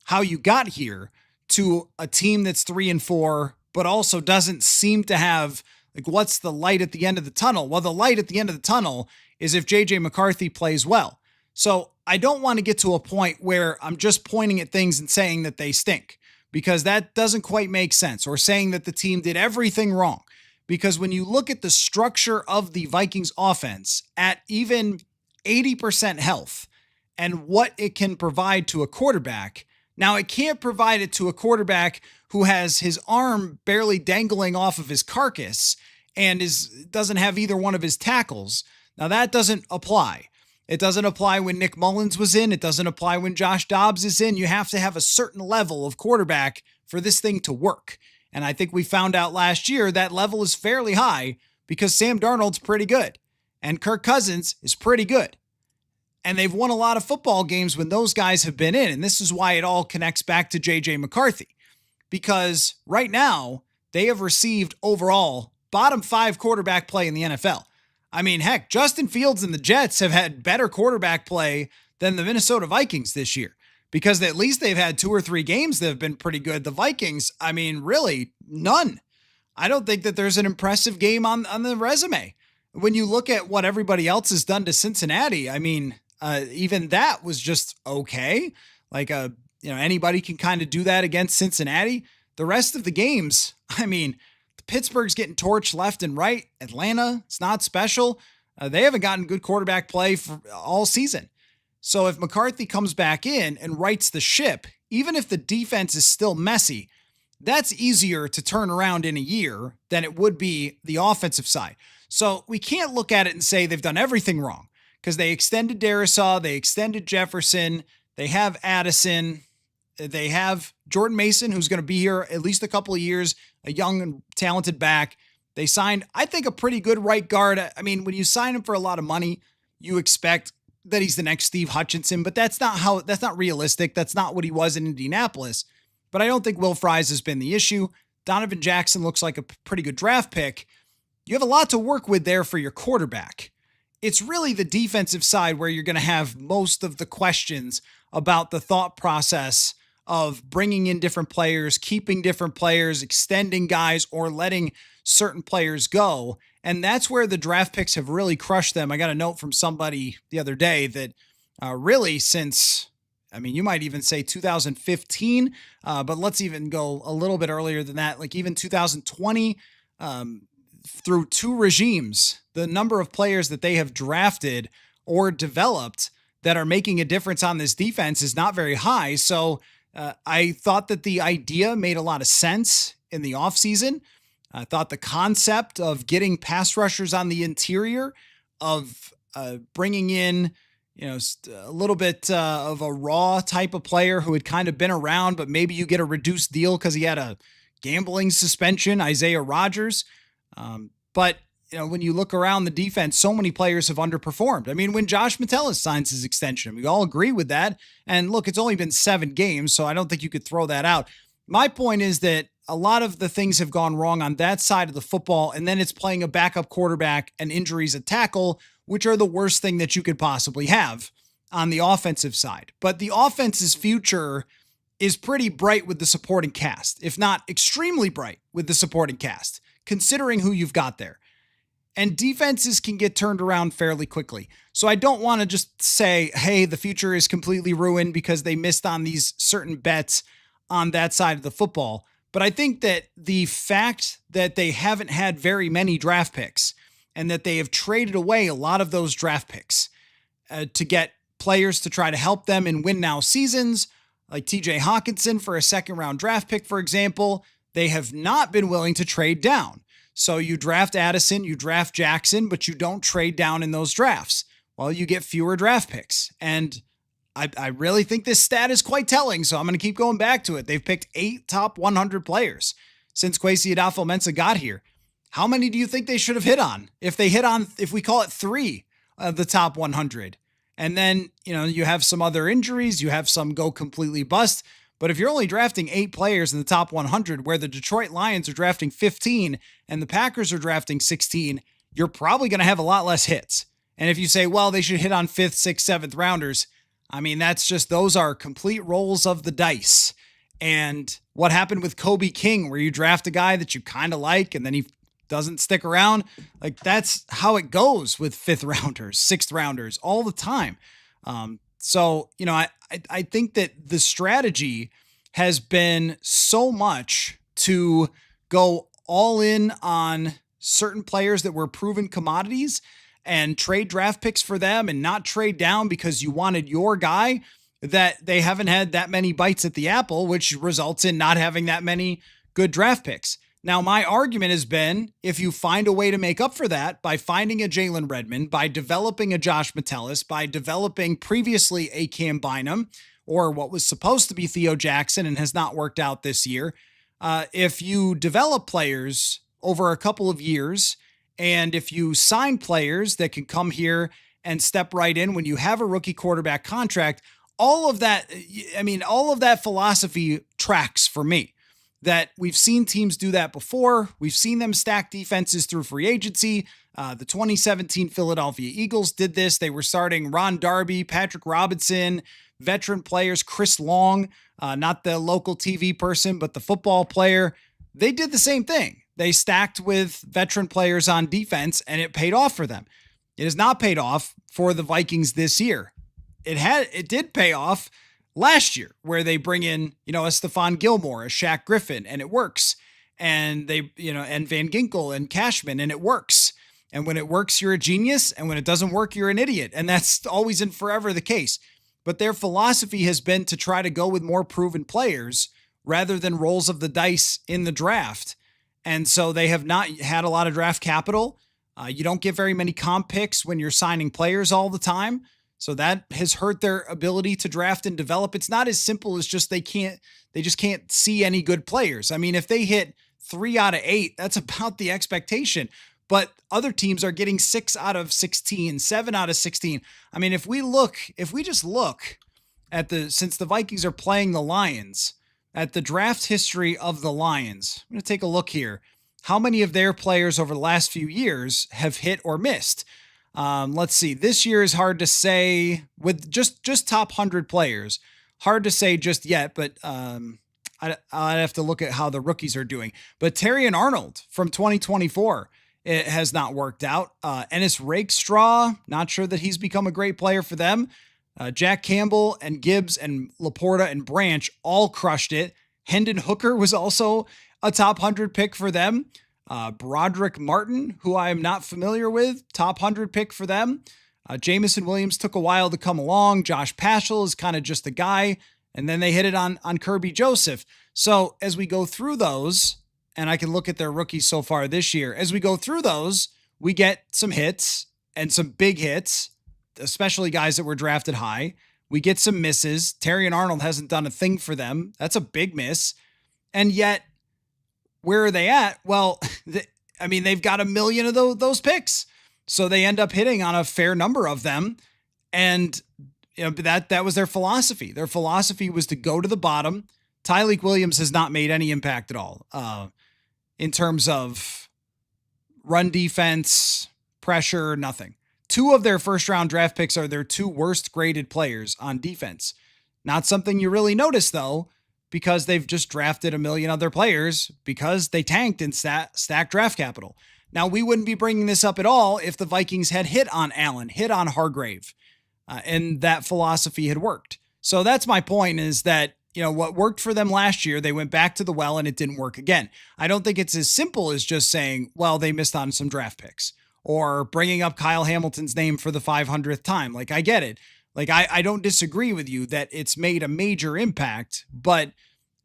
how you got here to a team that's 3-4, but also doesn't seem to have, like, what's the light at the end of the tunnel? Well, the light at the end of the tunnel is if JJ McCarthy plays well. So I don't want to get to a point where I'm just pointing at things and saying that they stink, because that doesn't quite make sense, or saying that the team did everything wrong. Because when you look at the structure of the Vikings offense at even 80% health and what it can provide to a quarterback, now it can't provide it to a quarterback who has his arm barely dangling off of his carcass and doesn't have either one of his tackles. Now that doesn't apply. It doesn't apply when Nick Mullins was in. It doesn't apply when Josh Dobbs is in. You have to have a certain level of quarterback for this thing to work. And I think we found out last year that level is fairly high because Sam Darnold's pretty good and Kirk Cousins is pretty good. And they've won a lot of football games when those guys have been in. And this is why it all connects back to JJ McCarthy, because right now they have received overall bottom 5 quarterback play in the NFL. I mean, heck, Justin Fields and the Jets have had better quarterback play than the Minnesota Vikings this year, because at least they've had 2 or 3 games that have been pretty good. The Vikings, I mean, really none. I don't think that there's an impressive game on the resume. When you look at what everybody else has done to Cincinnati, I mean, even that was just okay. Like, anybody can kind of do that against Cincinnati. The rest of the games, I mean, Pittsburgh's getting torched left and right. Atlanta, it's not special. They haven't gotten good quarterback play for all season. So if McCarthy comes back in and rights the ship, even if the defense is still messy, that's easier to turn around in a year than it would be the offensive side. So we can't look at it and say they've done everything wrong, because they extended Darisaw, they extended Jefferson, they have Addison, they have Jordan Mason, who's going to be here at least a couple of years, a young and talented back. They signed, I think, a pretty good right guard. I mean, when you sign him for a lot of money, you expect that he's the next Steve Hutchinson, but that's not realistic. That's not what he was in Indianapolis. But I don't think Will Fries has been the issue. Donovan Jackson looks like a pretty good draft pick. You have a lot to work with there for your quarterback. It's really the defensive side where you're going to have most of the questions about the thought process of bringing in different players, keeping different players, extending guys, or letting certain players go. And that's where the draft picks have really crushed them. I got a note from somebody the other day that really since, you might even say 2015, but let's even go a little bit earlier than that, like even 2020, through two regimes, the number of players that they have drafted or developed that are making a difference on this defense is not very high. So I thought that the idea made a lot of sense in the offseason. I thought the concept of getting pass rushers on the interior, of bringing in, a little bit of a raw type of player who had kind of been around, but maybe you get a reduced deal because he had a gambling suspension, Isaiah Rodgers. But when you look around the defense, so many players have underperformed. I mean, when Josh Metellus signs his extension, we all agree with that. And look, it's only been 7 games, so I don't think you could throw that out. My point is that a lot of the things have gone wrong on that side of the football, and then it's playing a backup quarterback and injuries at tackle, which are the worst thing that you could possibly have on the offensive side. But the offense's future is pretty bright with the supporting cast, if not extremely bright with the supporting cast, considering who you've got there. And defenses can get turned around fairly quickly. So I don't want to just say, hey, the future is completely ruined because they missed on these certain bets on that side of the football. But I think that the fact that they haven't had very many draft picks and that they have traded away a lot of those draft picks to get players to try to help them in win now seasons, like TJ Hawkinson for a second round draft pick, for example, they have not been willing to trade down. So you draft Addison, you draft Jackson, but you don't trade down in those drafts. Well, you get fewer draft picks. And I really think this stat is quite telling, so I'm going to keep going back to it. They've picked 8 top 100 players since Kwesi Adolfo-Mensah got here. How many do you think they should have hit on? If they hit on, if we call it 3 of the top 100, and then, you have some other injuries, you have some go completely bust. But if you're only drafting 8 players in the top 100, where the Detroit Lions are drafting 15 and the Packers are drafting 16, you're probably going to have a lot less hits. And if you say, well, they should hit on 5th, 6th, 7th rounders, I mean, those are complete rolls of the dice. And what happened with Kobe King, where you draft a guy that you kind of like and then he doesn't stick around, like that's how it goes with 5th rounders, 6th rounders all the time. So, I think that the strategy has been so much to go all in on certain players that were proven commodities and trade draft picks for them and not trade down because you wanted your guy, that they haven't had that many bites at the apple, which results in not having that many good draft picks. Now, my argument has been, if you find a way to make up for that by finding a Jalen Redmond, by developing a Josh Metellus, by developing previously a Cam Bynum, or what was supposed to be Theo Jackson and has not worked out this year, if you develop players over a couple of years, and if you sign players that can come here and step right in when you have a rookie quarterback contract, all of that philosophy tracks for me. That we've seen teams do that before. We've seen them stack defenses through free agency. The 2017 Philadelphia Eagles did this. They were starting Ron Darby, Patrick Robinson, veteran players, Chris Long, not the local TV person, but the football player. They did the same thing. They stacked with veteran players on defense, and it paid off for them. It has not paid off for the Vikings this year. It did pay off last year, where they bring in, a Stephon Gilmore, a Shaq Griffin, and it works. And they, and Van Ginkel and Cashman, and it works. And when it works, you're a genius. And when it doesn't work, you're an idiot. And that's always and forever the case. But their philosophy has been to try to go with more proven players rather than rolls of the dice in the draft. And so they have not had a lot of draft capital. You don't get very many comp picks when you're signing players all the time. So that has hurt their ability to draft and develop. It's not as simple as just they just can't see any good players. I mean, if they hit 3 out of 8, that's about the expectation. But other teams are getting 6 out of 16, 7 out of 16. I mean, if we just look at since the Vikings are playing the Lions, at the draft history of the Lions, I'm going to take a look here. How many of their players over the last few years have hit or missed? Let's see. This year is hard to say with just top 100 players. Hard to say just yet, but I'd have to look at how the rookies are doing. But Terrion Arnold from 2024, it has not worked out. Ennis Rakestraw, not sure that he's become a great player for them. Jack Campbell and Gibbs and Laporta and Branch all crushed it. Hendon Hooker was also a top 100 pick for them. Broderick Martin, who I am not familiar with, top 100 pick for them. Jamison Williams took a while to come along. Josh Paschal is kind of just a guy. And then they hit it on Kirby Joseph. So as we go through those, and I can look at their rookies so far this year, as we go through those, we get some hits and some big hits, especially guys that were drafted high. We get some misses. Terrion Arnold hasn't done a thing for them. That's a big miss. And yet, where are they at? Well, they've got 1 million of those picks. So they end up hitting on a fair number of them. And that was their philosophy. Their philosophy was to go to the bottom. Tyleik Williams has not made any impact at all in terms of run defense, pressure, nothing. 2 of their first-round draft picks are their 2 worst-graded players on defense. Not something you really notice, though, because they've just drafted 1 million other players because they tanked and stacked draft capital. Now, we wouldn't be bringing this up at all if the Vikings had hit on Allen, hit on Hargrave, and that philosophy had worked. So that's my point, is that what worked for them last year, they went back to the well and it didn't work again. I don't think it's as simple as just saying, well, they missed on some draft picks, or bringing up Kyle Hamilton's name for the 500th time. Like, I get it. Like, I don't disagree with you that it's made a major impact, but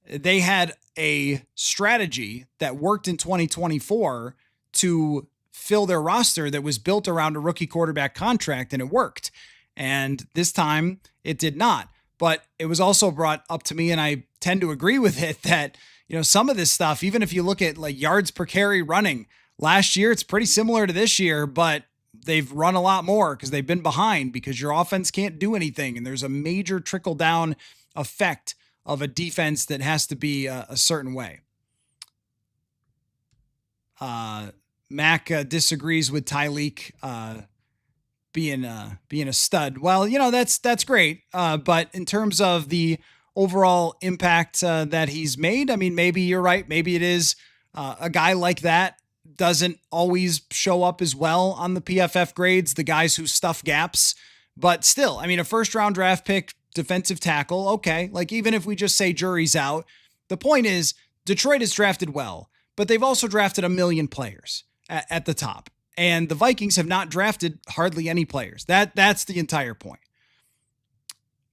they had a strategy that worked in 2024 to fill their roster that was built around a rookie quarterback contract, and it worked. And this time it did not. But it was also brought up to me, and I tend to agree with it, that, some of this stuff, even if you look at like yards per carry running, last year, it's pretty similar to this year, but they've run a lot more because they've been behind, because your offense can't do anything. And there's a major trickle down effect of a defense that has to be a certain way. Mac disagrees with Tyleik being a stud. Well, that's great. But in terms of the overall impact that he's made, maybe you're right. Maybe it is a guy like that doesn't always show up as well on the PFF grades, the guys who stuff gaps. But still, a first round draft pick, defensive tackle, okay. Like, even if we just say jury's out, the point is Detroit has drafted well, but they've also drafted 1 million players at the top. And the Vikings have not drafted hardly any players. That's the entire point.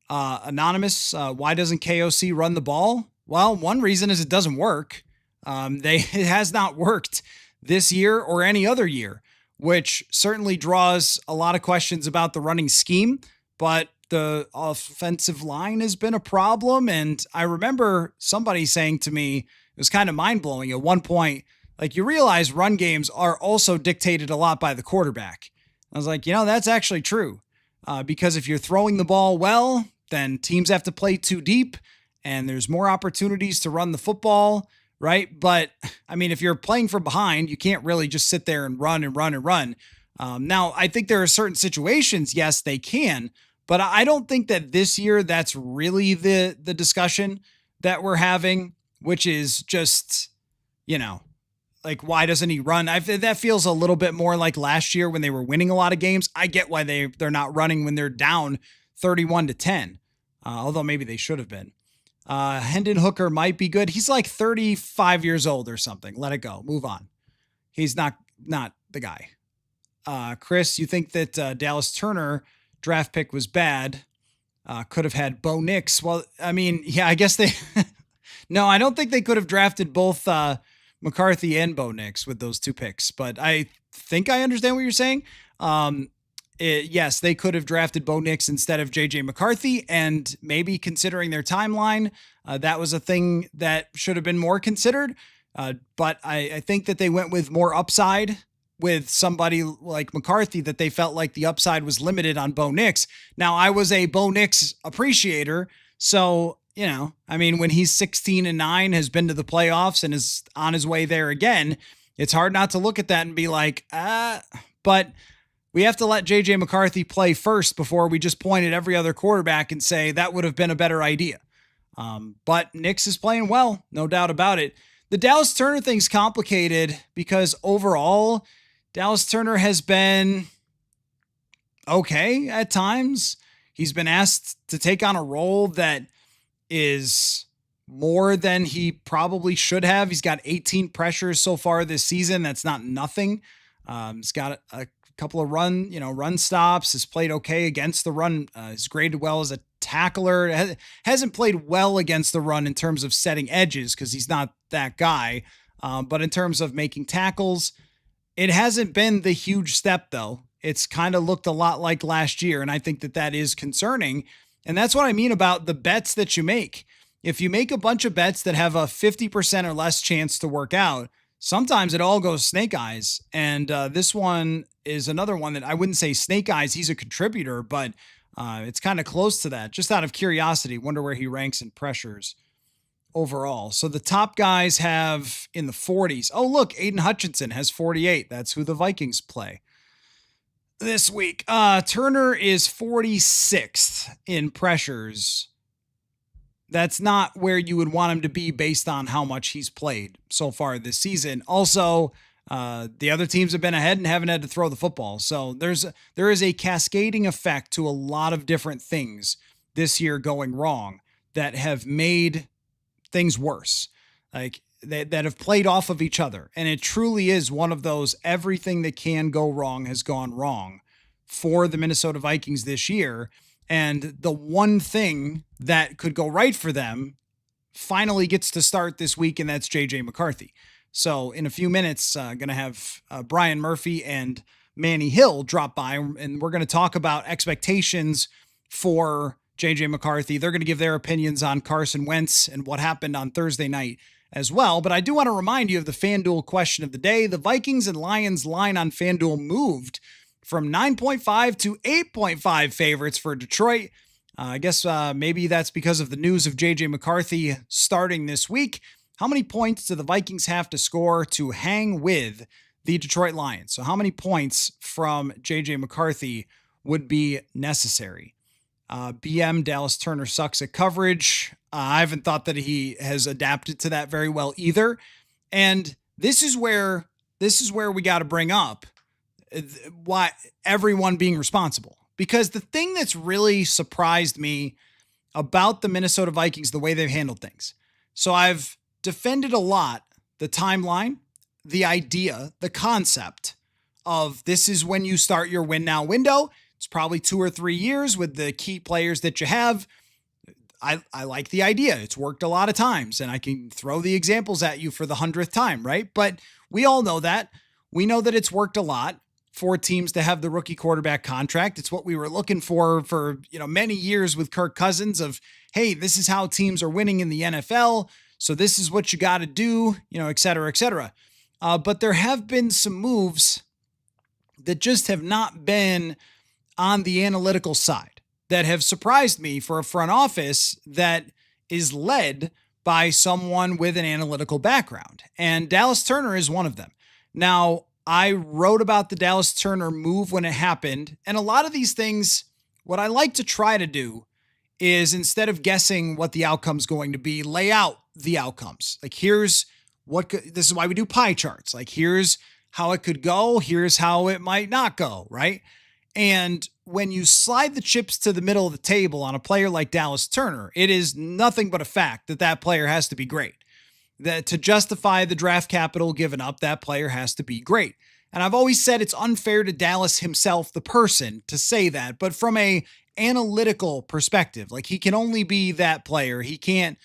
Anonymous, why doesn't KOC run the ball? Well, one reason is it doesn't work. It has not worked this year or any other year, which certainly draws a lot of questions about the running scheme, but the offensive line has been a problem. And I remember somebody saying to me, it was kind of mind-blowing at one point, like, you realize run games are also dictated a lot by the quarterback. I was like, that's actually true. Because if you're throwing the ball well, then teams have to play too deep and there's more opportunities to run the football, right? But if you're playing from behind, you can't really just sit there and run and run and run. Now, I think there are certain situations, yes, they can, but I don't think that this year that's really the discussion that we're having, which is just, like, why doesn't he run? That feels a little bit more like last year when they were winning a lot of games. I get why they're not running when they're down 31-10, although maybe they should have been. Hendon Hooker might be good. He's like 35 years old or something. Let it go. Move on. He's not the guy. Chris, you think that Dallas Turner draft pick was bad? Could have had Bo Nix. Well, yeah, I guess they... No, I don't think they could have drafted both McCarthy and Bo Nix with those 2 picks, but I think I understand what you're saying. Yes, they could have drafted Bo Nix instead of JJ McCarthy, and maybe considering their timeline, that was a thing that should have been more considered. But I think that they went with more upside with somebody like McCarthy, that they felt like the upside was limited on Bo Nix. Now, I was a Bo Nix appreciator, so when he's 16-9, has been to the playoffs and is on his way there again, it's hard not to look at that and be like, but we have to let JJ McCarthy play first before we just point at every other quarterback and say that would have been a better idea. But Nix is playing well, no doubt about it. The Dallas Turner thing's complicated because overall, Dallas Turner has been okay at times. He's been asked to take on a role that is more than he probably should have. He's got 18 pressures so far this season. That's not nothing. He's got a couple of run stops, has played okay against the run, is graded well as a tackler, hasn't played well against the run in terms of setting edges because he's not that guy. But in terms of making tackles, it hasn't been the huge step though. It's kind of looked a lot like last year. And I think that is concerning. And that's what I mean about the bets that you make. If you make a bunch of bets that have a 50% or less chance to work out, sometimes it all goes snake eyes. And this one is another one that I wouldn't say snake eyes. He's a contributor, but it's kind of close to that. Just out of curiosity, wonder where he ranks in pressures overall. So the top guys have in the 40s. Oh, look, Aiden Hutchinson has 48. That's who the Vikings play this week. Turner is 46th in pressures. That's not where you would want him to be based on how much he's played so far this season. Also, the other teams have been ahead and haven't had to throw the football. So there is a cascading effect to a lot of different things this year going wrong that have made things worse, like that have played off of each other. And it truly is one of those, everything that can go wrong has gone wrong for the Minnesota Vikings this year. And the one thing that could go right for them finally gets to start this week, and that's JJ McCarthy. So in a few minutes, going to have Brian Murphy and Manny Hill drop by, and we're going to talk about expectations for JJ McCarthy. They're going to give their opinions on Carson Wentz and what happened on Thursday night as well. But I do want to remind you of the FanDuel question of the day. The Vikings and Lions line on FanDuel moved from 9.5 to 8.5 favorites for Detroit. I guess maybe that's because of the news of JJ McCarthy starting this week. How many points do the Vikings have to score to hang with the Detroit Lions? So how many points from JJ McCarthy would be necessary? BM Dallas Turner sucks at coverage. I haven't thought that he has adapted to that very well either. And this is where we got to bring up why everyone being responsible, because the thing that's really surprised me about the Minnesota Vikings, the way they've handled things. So I've defended a lot the timeline, the idea, the concept of this is when you start your win now window. It's probably 2 or 3 years with the key players that you have. I like the idea. It's worked a lot of times, and I can throw the examples at you for the 100th time, right? But we all know that. We know that it's worked a lot for teams to have the rookie quarterback contract. It's what we were looking for many years with Kirk Cousins of, hey, this is how teams are winning in the NFL. So this is what you got to do, et cetera, et cetera. But there have been some moves that just have not been on the analytical side that have surprised me for a front office that is led by someone with an analytical background. And Dallas Turner is one of them. Now, I wrote about the Dallas Turner move when it happened. And a lot of these things, what I like to try to do is, instead of guessing what the outcome's going to be, lay out the outcomes. Like, this is why we do pie charts. Like, here's how it could go. Here's how it might not go, right? And when you slide the chips to the middle of the table on a player like Dallas Turner, it is nothing but a fact that that player has to be great. That to justify the draft capital given up, that player has to be great. And I've always said it's unfair to Dallas himself, the person, to say that. But from a analytical perspective, like, he can only be that player. He can't,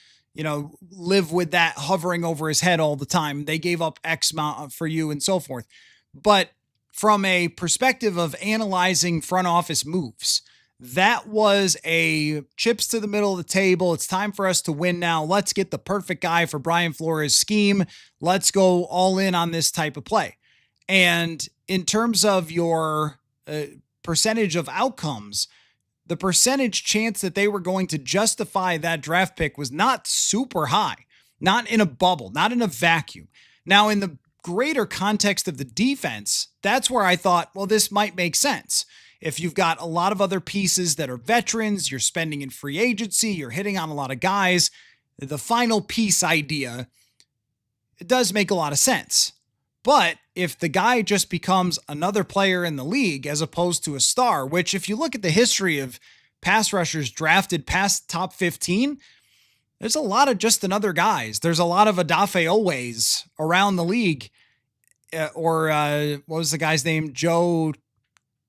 live with that hovering over his head all the time. They gave up X amount for you and so forth. But from a perspective of analyzing front office moves, that was a chips to the middle of the table. It's time for us to win now. Let's get the perfect guy for Brian Flores' scheme. Let's go all in on this type of play. And in terms of your percentage of outcomes, the percentage chance that they were going to justify that draft pick was not super high, not in a bubble, not in a vacuum. Now, in the greater context of the defense, that's where I thought, well, this might make sense. If you've got a lot of other pieces that are veterans, you're spending in free agency, you're hitting on a lot of guys, the final piece idea, it does make a lot of sense. But if the guy just becomes another player in the league as opposed to a star, which if you look at the history of pass rushers drafted past top 15, There's a lot of just another guys. There's a lot of Adafe Owes around the league. What was the guy's name? Joe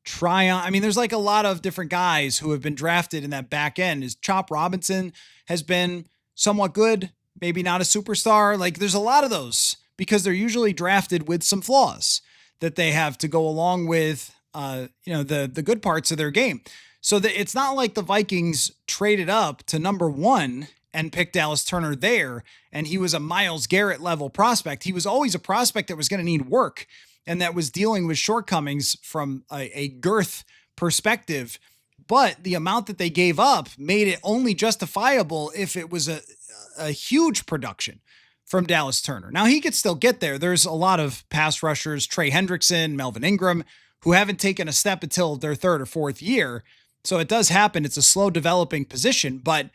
Tryon. I mean, there's like a lot of different guys who have been drafted in that back end. Is Chop Robinson has been somewhat good, maybe not a superstar. Like there's a lot of those because they're usually drafted with some flaws that they have to go along with, the good parts of their game. So it's not like the Vikings traded up to number one and picked Dallas Turner there, and he was a Myles Garrett level prospect. He was always a prospect that was going to need work and that was dealing with shortcomings from a girth perspective. But the amount that they gave up made it only justifiable if it was a huge production from Dallas Turner. Now, he could still get there. There's a lot of pass rushers, Trey Hendrickson, Melvin Ingram, who haven't taken a step until their third or fourth year. So it does happen. It's a slow developing position, but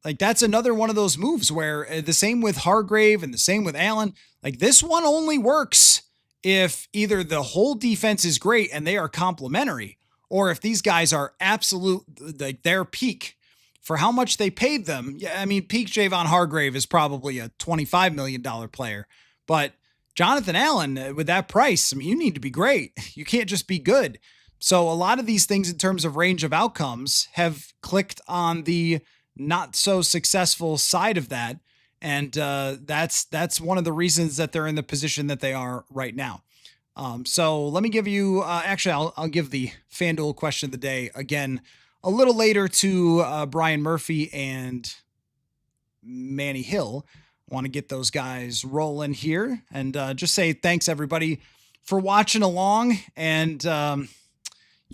like that's another one of those moves where the same with Hargrave and the same with Allen, like this one only works if either the whole defense is great and they are complementary, or if these guys are absolute, like their peak for how much they paid them. Yeah, I mean, peak Javon Hargrave is probably a $25 million player, but Jonathan Allen with that price, I mean, you need to be great. You can't just be good. So a lot of these things in terms of range of outcomes have clicked on the not so successful side of that. And that's one of the reasons that they're in the position that they are right now. So let me give you, I'll give the FanDuel question of the day again a little later to Brian Murphy and Manny Hill. Want to get those guys rolling here and just say thanks everybody for watching along. And,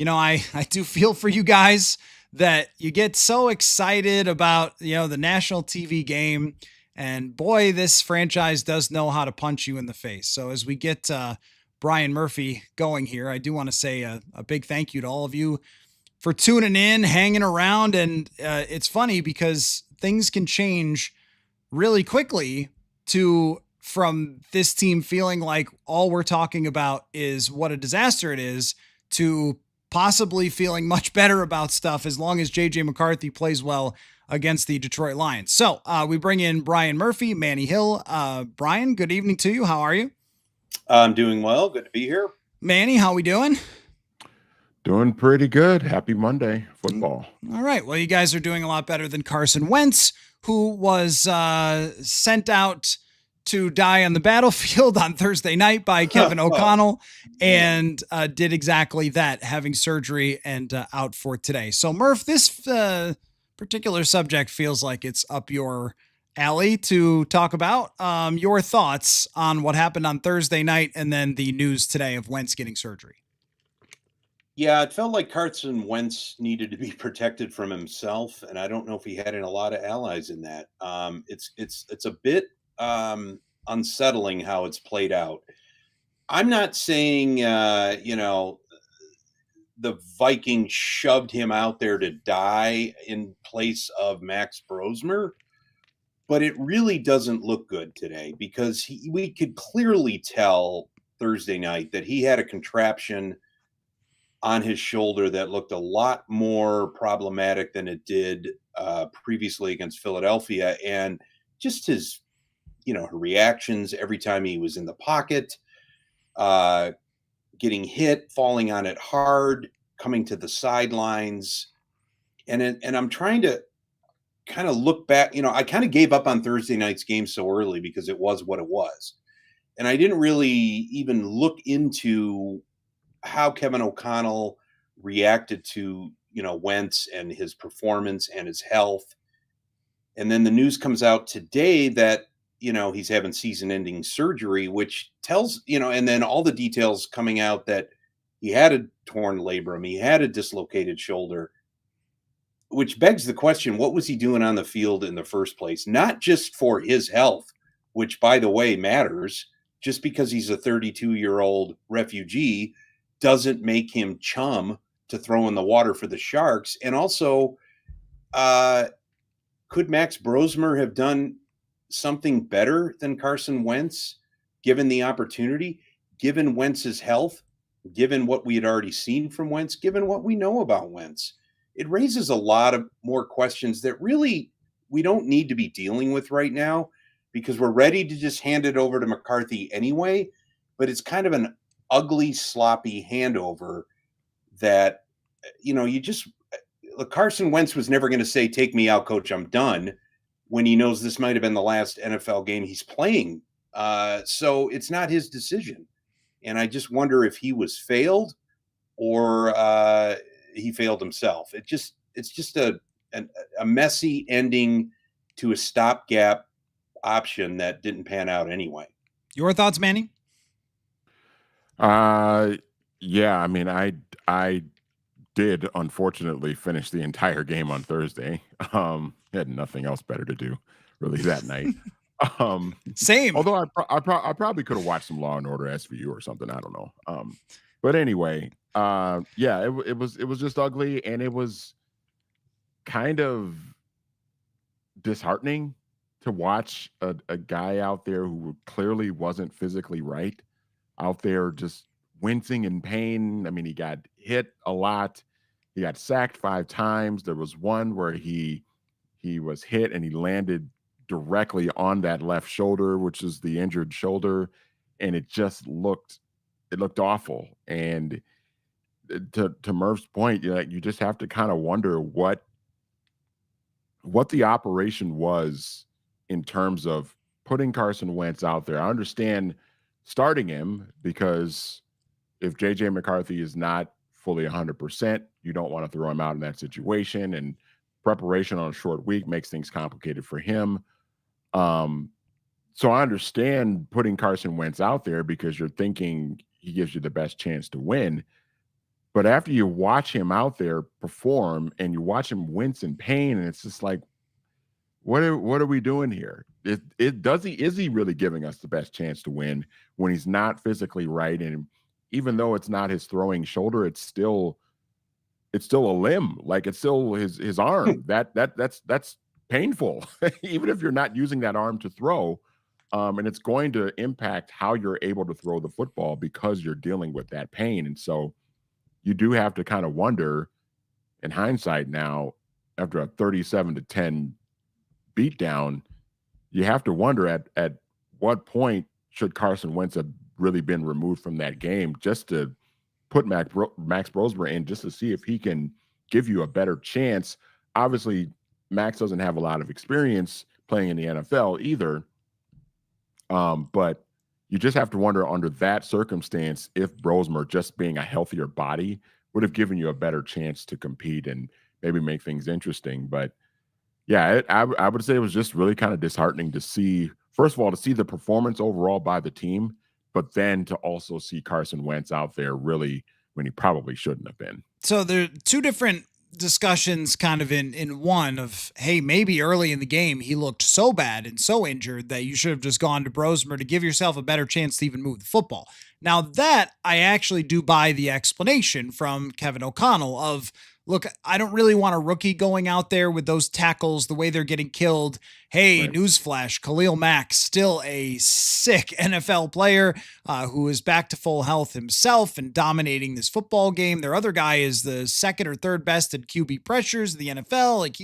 I do feel for you guys that you get so excited about, the national TV game. And boy, this franchise does know how to punch you in the face. So as we get Brian Murphy going here, I do want to say a big thank you to all of you for tuning in, hanging around. And it's funny because things can change really quickly from this team feeling like all we're talking about is what a disaster it is to possibly feeling much better about stuff as long as JJ McCarthy plays well against the Detroit Lions. So we bring in Brian Murphy, Manny Hill. Brian, good evening to you. How are you? I'm doing well. Good to be here. Manny, how we doing? Doing pretty good. Happy Monday football. All right. Well, you guys are doing a lot better than Carson Wentz, who was sent out to die on the battlefield on Thursday night by Kevin O'Connell and did exactly that, having surgery and out for today. So Murph, this particular subject feels like it's up your alley to talk about. Your thoughts on what happened on Thursday night and then the news today of Wentz getting surgery. Yeah, it felt like Carson Wentz needed to be protected from himself, and I don't know if he had a lot of allies in that. It's a bit unsettling how it's played out. I'm not saying the Vikings shoved him out there to die in place of Max Brosmer, but it really doesn't look good today because we could clearly tell Thursday night that he had a contraption on his shoulder that looked a lot more problematic than it did previously against Philadelphia. And just his, reactions every time he was in the pocket, getting hit, falling on it hard, coming to the sidelines. And I'm trying to kind of look back, I kind of gave up on Thursday night's game so early because it was what it was. And I didn't really even look into how Kevin O'Connell reacted to, Wentz and his performance and his health. And then the news comes out today that, he's having season-ending surgery, which tells, and then all the details coming out that he had a torn labrum, he had a dislocated shoulder, which begs the question, what was he doing on the field in the first place? Not just for his health, which, by the way, matters. Just because he's a 32-year-old refugee doesn't make him chum to throw in the water for the Sharks. And also, could Max Brosmer have done something better than Carson Wentz, given the opportunity, given Wentz's health, given what we had already seen from Wentz, given what we know about Wentz? It raises a lot of more questions that really we don't need to be dealing with right now, because we're ready to just hand it over to McCarthy anyway. But it's kind of an ugly, sloppy handover that, you just, Carson Wentz was never going to say, "Take me out, coach, I'm done," when he knows this might have been the last NFL game he's playing. So it's not his decision. And I just wonder if he was failed or he failed himself. It's just a messy ending to a stopgap option that didn't pan out anyway. Your thoughts, Manny? Yeah, I mean, I did unfortunately finish the entire game on Thursday. Had nothing else better to do really that night. Same. Although I probably could have watched some Law and Order SVU or something. I don't know. But anyway, yeah, it was just ugly, and it was kind of disheartening to watch a guy out there who clearly wasn't physically right out there just wincing in pain. I mean, he got hit a lot. He got sacked 5 times. There was one where he was hit and he landed directly on that left shoulder, which is the injured shoulder, and it looked awful. And to Murph's point, you just have to kind of wonder what the operation was in terms of putting Carson Wentz out there. I understand starting him because if JJ McCarthy is not fully 100%, you don't want to throw him out in that situation, and preparation on a short week makes things complicated for him. So I understand putting Carson Wentz out there because you're thinking he gives you the best chance to win. But after you watch him out there perform and you watch him wince in pain, and it's just like, what are we doing here? Is he really giving us the best chance to win when he's not physically right? And even though it's not his throwing shoulder, it's still a limb, like it's still his arm. That's painful, even if you're not using that arm to throw. And it's going to impact how you're able to throw the football because you're dealing with that pain. And so you do have to kind of wonder, in hindsight now, after a 37-10 beatdown, you have to wonder at what point should Carson Wentz have really been removed from that game, just to put Max Brosmer in, just to see if he can give you a better chance. Obviously, Max doesn't have a lot of experience playing in the NFL either. But you just have to wonder, under that circumstance, if Brosmer, just being a healthier body, would have given you a better chance to compete and maybe make things interesting. But yeah, I would say it was just really kind of disheartening to see, first of all, to see the performance overall by the team, but then to also see Carson Wentz out there really when he probably shouldn't have been. So there are two different discussions kind of in one of, hey, maybe early in the game he looked so bad and so injured that you should have just gone to Brosmer to give yourself a better chance to even move the football. Now that I actually do buy the explanation from Kevin O'Connell of, look, I don't really want a rookie going out there with those tackles, the way they're getting killed. Hey, right. Newsflash, Khalil Mack, still a sick NFL player who is back to full health himself and dominating this football game. Their other guy is the second or third best at QB pressures in the NFL. Like,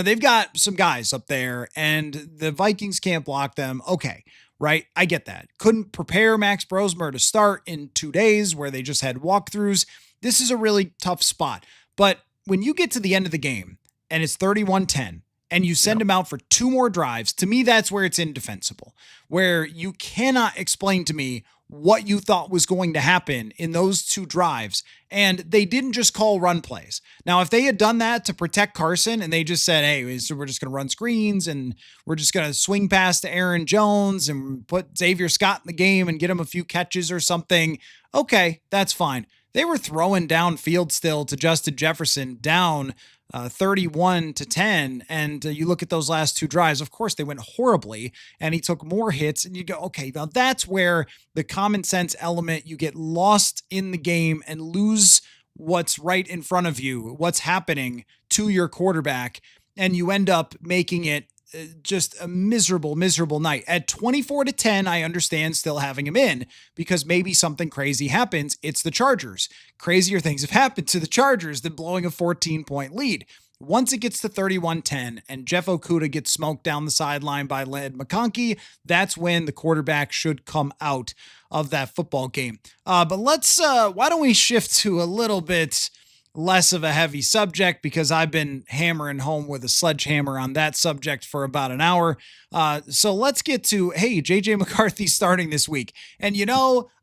they've got some guys up there, and the Vikings can't block them. Okay. Right. I get that. Couldn't prepare Max Brosmer to start in 2 days where they just had walkthroughs. This is a really tough spot. But when you get to the end of the game and it's 31-10 and you send him out for 2 more drives, to me, that's where it's indefensible, where you cannot explain to me what you thought was going to happen in those 2 drives. And they didn't just call run plays. Now, if they had done that to protect Carson and they just said, hey, so we're just going to run screens and we're just going to swing past to Aaron Jones and put Xavier Scott in the game and get him a few catches or something, okay, that's fine. They were throwing downfield still to Justin Jefferson down 31-10. And you look at those last 2 drives, of course, they went horribly and he took more hits, and you go, okay, now that's where the common sense element, you get lost in the game and lose what's right in front of you, what's happening to your quarterback. And you end up making it just a miserable night. At 24-10, I understand still having him in because maybe something crazy happens. It's the Chargers. Crazier things have happened to the Chargers than blowing a 14-point lead. once it gets to 31-10 and Jeff Okudah gets smoked down the sideline by Ladd McConkey, that's when the quarterback should come out of that football game. But why don't we shift to a little bit less of a heavy subject, because I've been hammering home with a sledgehammer on that subject for about an hour. So let's get to, hey, JJ McCarthy starting this week. And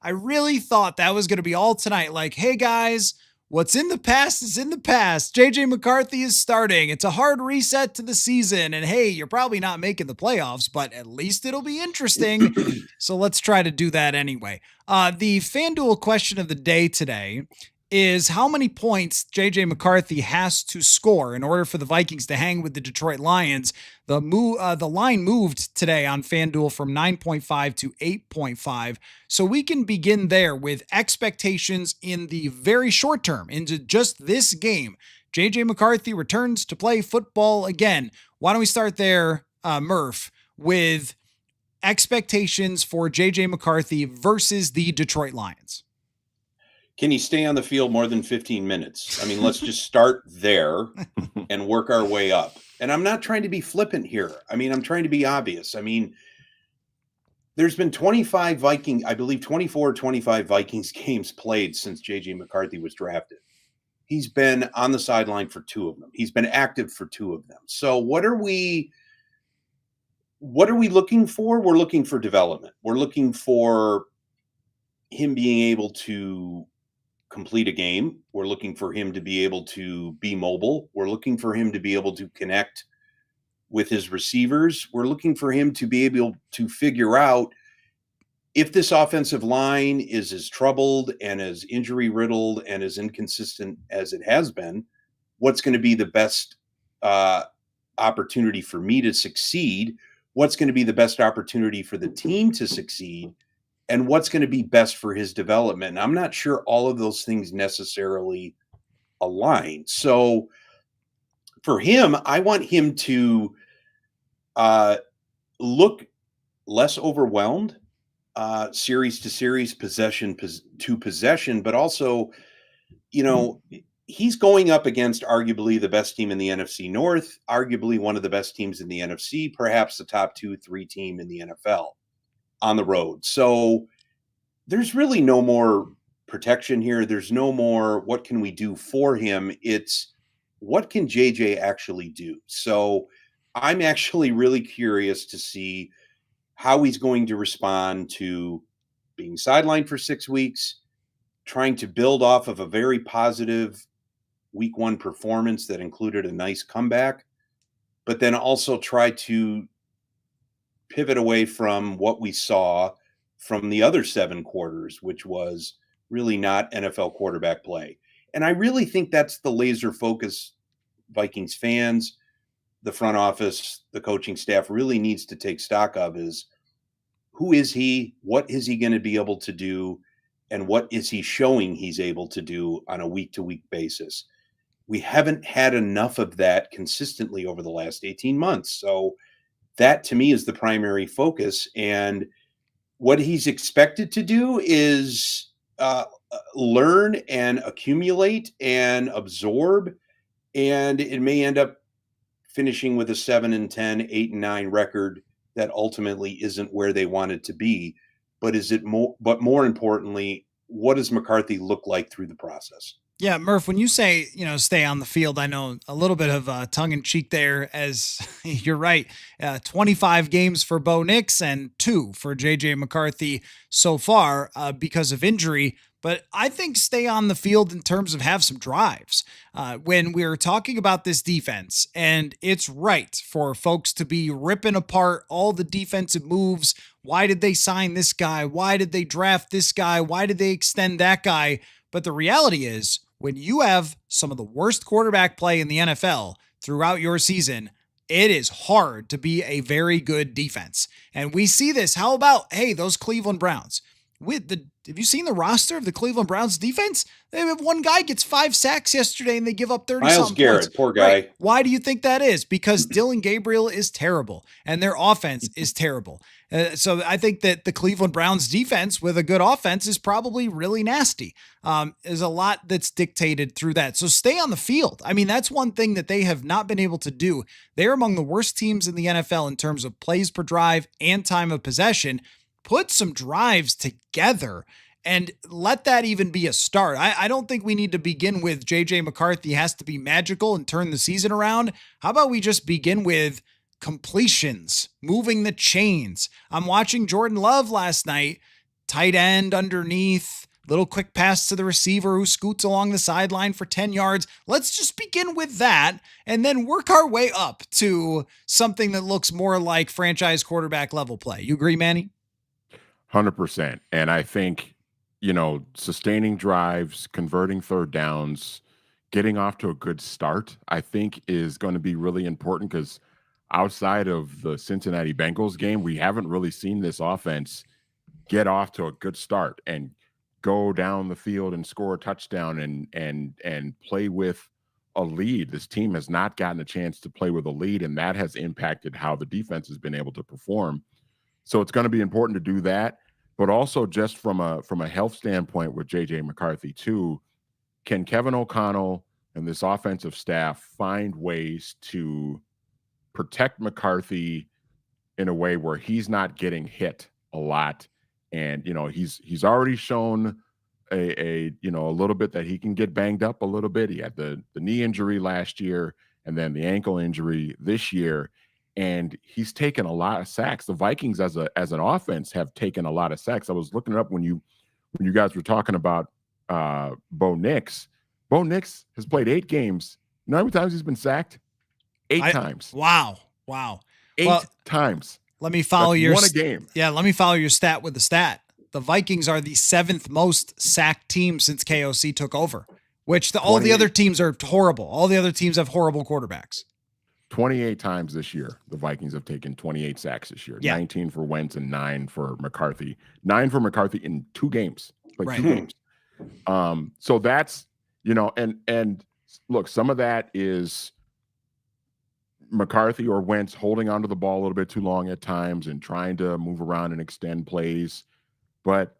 I really thought that was going to be all tonight. Like, hey guys, what's in the past is in the past. JJ McCarthy is starting. It's a hard reset to the season. And hey, you're probably not making the playoffs, but at least it'll be interesting. So let's try to do that anyway. The FanDuel question of the day today is how many points JJ McCarthy has to score in order for the Vikings to hang with the Detroit Lions. The line moved today on FanDuel from 9.5 to 8.5. So we can begin there with expectations in the very short term into just this game. JJ McCarthy returns to play football again. Why don't we start there, Murph, with expectations for JJ McCarthy versus the Detroit Lions? Can he stay on the field more than 15 minutes? I mean, let's just start there and work our way up. And I'm not trying to be flippant here. I mean, I'm trying to be obvious. I mean, there's been 25 24 or 25 Vikings games played since JJ McCarthy was drafted. He's been on the sideline for 2 of them. He's been active for 2 of them. So what are we looking for? We're looking for development. We're looking for him being able to complete a game. We're looking for him to be able to be mobile. We're looking for him to be able to connect with his receivers. We're looking for him to be able to figure out if this offensive line is as troubled and as injury riddled and as inconsistent as it has been, what's going to be the best opportunity for me to succeed? What's going to be the best opportunity for the team to succeed? And what's going to be best for his development? And I'm not sure all of those things necessarily align. So for him, I want him to look less overwhelmed, series to series, possession to possession, but also, he's going up against arguably the best team in the NFC North, arguably one of the best teams in the NFC, perhaps the top 2-3 team in the NFL. On the road. So there's really no more protection here. There's no more what can we do for him. It's what can JJ actually do? So I'm actually really curious to see how he's going to respond to being sidelined for 6 weeks, trying to build off of a very positive week 1 performance that included a nice comeback, but then also try to pivot away from what we saw from the other 7 quarters, which was really not NFL quarterback play. And I really think that's the laser focus Vikings fans, the front office, the coaching staff really needs to take stock of is who is he? What is he going to be able to do? And what is he showing he's able to do on a week-to-week basis? We haven't had enough of that consistently over the last 18 months. So that to me is the primary focus. And what he's expected to do is learn and accumulate and absorb. And it may end up finishing with a 7-10, 8-9 record that ultimately isn't where they want it to be. But more importantly, what does McCarthy look like through the process? Yeah, Murph, when you say, stay on the field, I know a little bit of tongue in cheek there, as you're right. 25 games for Bo Nix and 2 for JJ McCarthy so far because of injury. But I think stay on the field in terms of have some drives. When we're talking about this defense, and it's right for folks to be ripping apart all the defensive moves. Why did they sign this guy? Why did they draft this guy? Why did they extend that guy? But the reality is, when you have some of the worst quarterback play in the NFL throughout your season, it is hard to be a very good defense. And we see this. How about, hey, those Cleveland Browns? have you seen the roster of the Cleveland Browns defense? They have one guy gets 5 sacks yesterday and they give up 30 Myles something Garrett, points. poor guy. Right. Why do you think that is? Because Dylan Gabriel is terrible and their offense is terrible. So I think that the Cleveland Browns defense with a good offense is probably really nasty. There's a lot that's dictated through that. So stay on the field. I mean, that's one thing that they have not been able to do. They're among the worst teams in the NFL in terms of plays per drive and time of possession. Put some drives together and let that even be a start. I don't think we need to begin with JJ McCarthy has to be magical and turn the season around. How about we just begin with completions, moving the chains? I'm watching Jordan Love last night, tight end underneath, little quick pass to the receiver who scoots along the sideline for 10 yards. Let's just begin with that and then work our way up to something that looks more like franchise quarterback level play. You agree, Manny? 100%. And I think, sustaining drives, converting third downs, getting off to a good start, I think is going to be really important because outside of the Cincinnati Bengals game, we haven't really seen this offense get off to a good start and go down the field and score a touchdown and play with a lead. This team has not gotten a chance to play with a lead, and that has impacted how the defense has been able to perform. So it's going to be important to do that, but also just from a health standpoint with JJ McCarthy too, can Kevin O'Connell and this offensive staff find ways to protect McCarthy in a way where he's not getting hit a lot? And, he's already shown a little bit that he can get banged up a little bit. He had the knee injury last year and then the ankle injury this year. And he's taken a lot of sacks. The Vikings as an offense have taken a lot of sacks. I was looking it up when you guys were talking about Bo Nix. Bo Nix has played 8 games. You know how many times he's been sacked? 8 times. Wow. 8 times. Let me follow That's your one a game. Yeah, let me follow your stat with the stat. The Vikings are the 7th most sacked team since KOC took over, which all the other teams are horrible. All the other teams have horrible quarterbacks. 28 times this year, the Vikings have taken 28 sacks this year. Yeah. 19 for Wentz and 9 for McCarthy. 9 for McCarthy in 2 games. Like right. 2 games. So that's, and look, some of that is McCarthy or Wentz holding onto the ball a little bit too long at times and trying to move around and extend plays. But,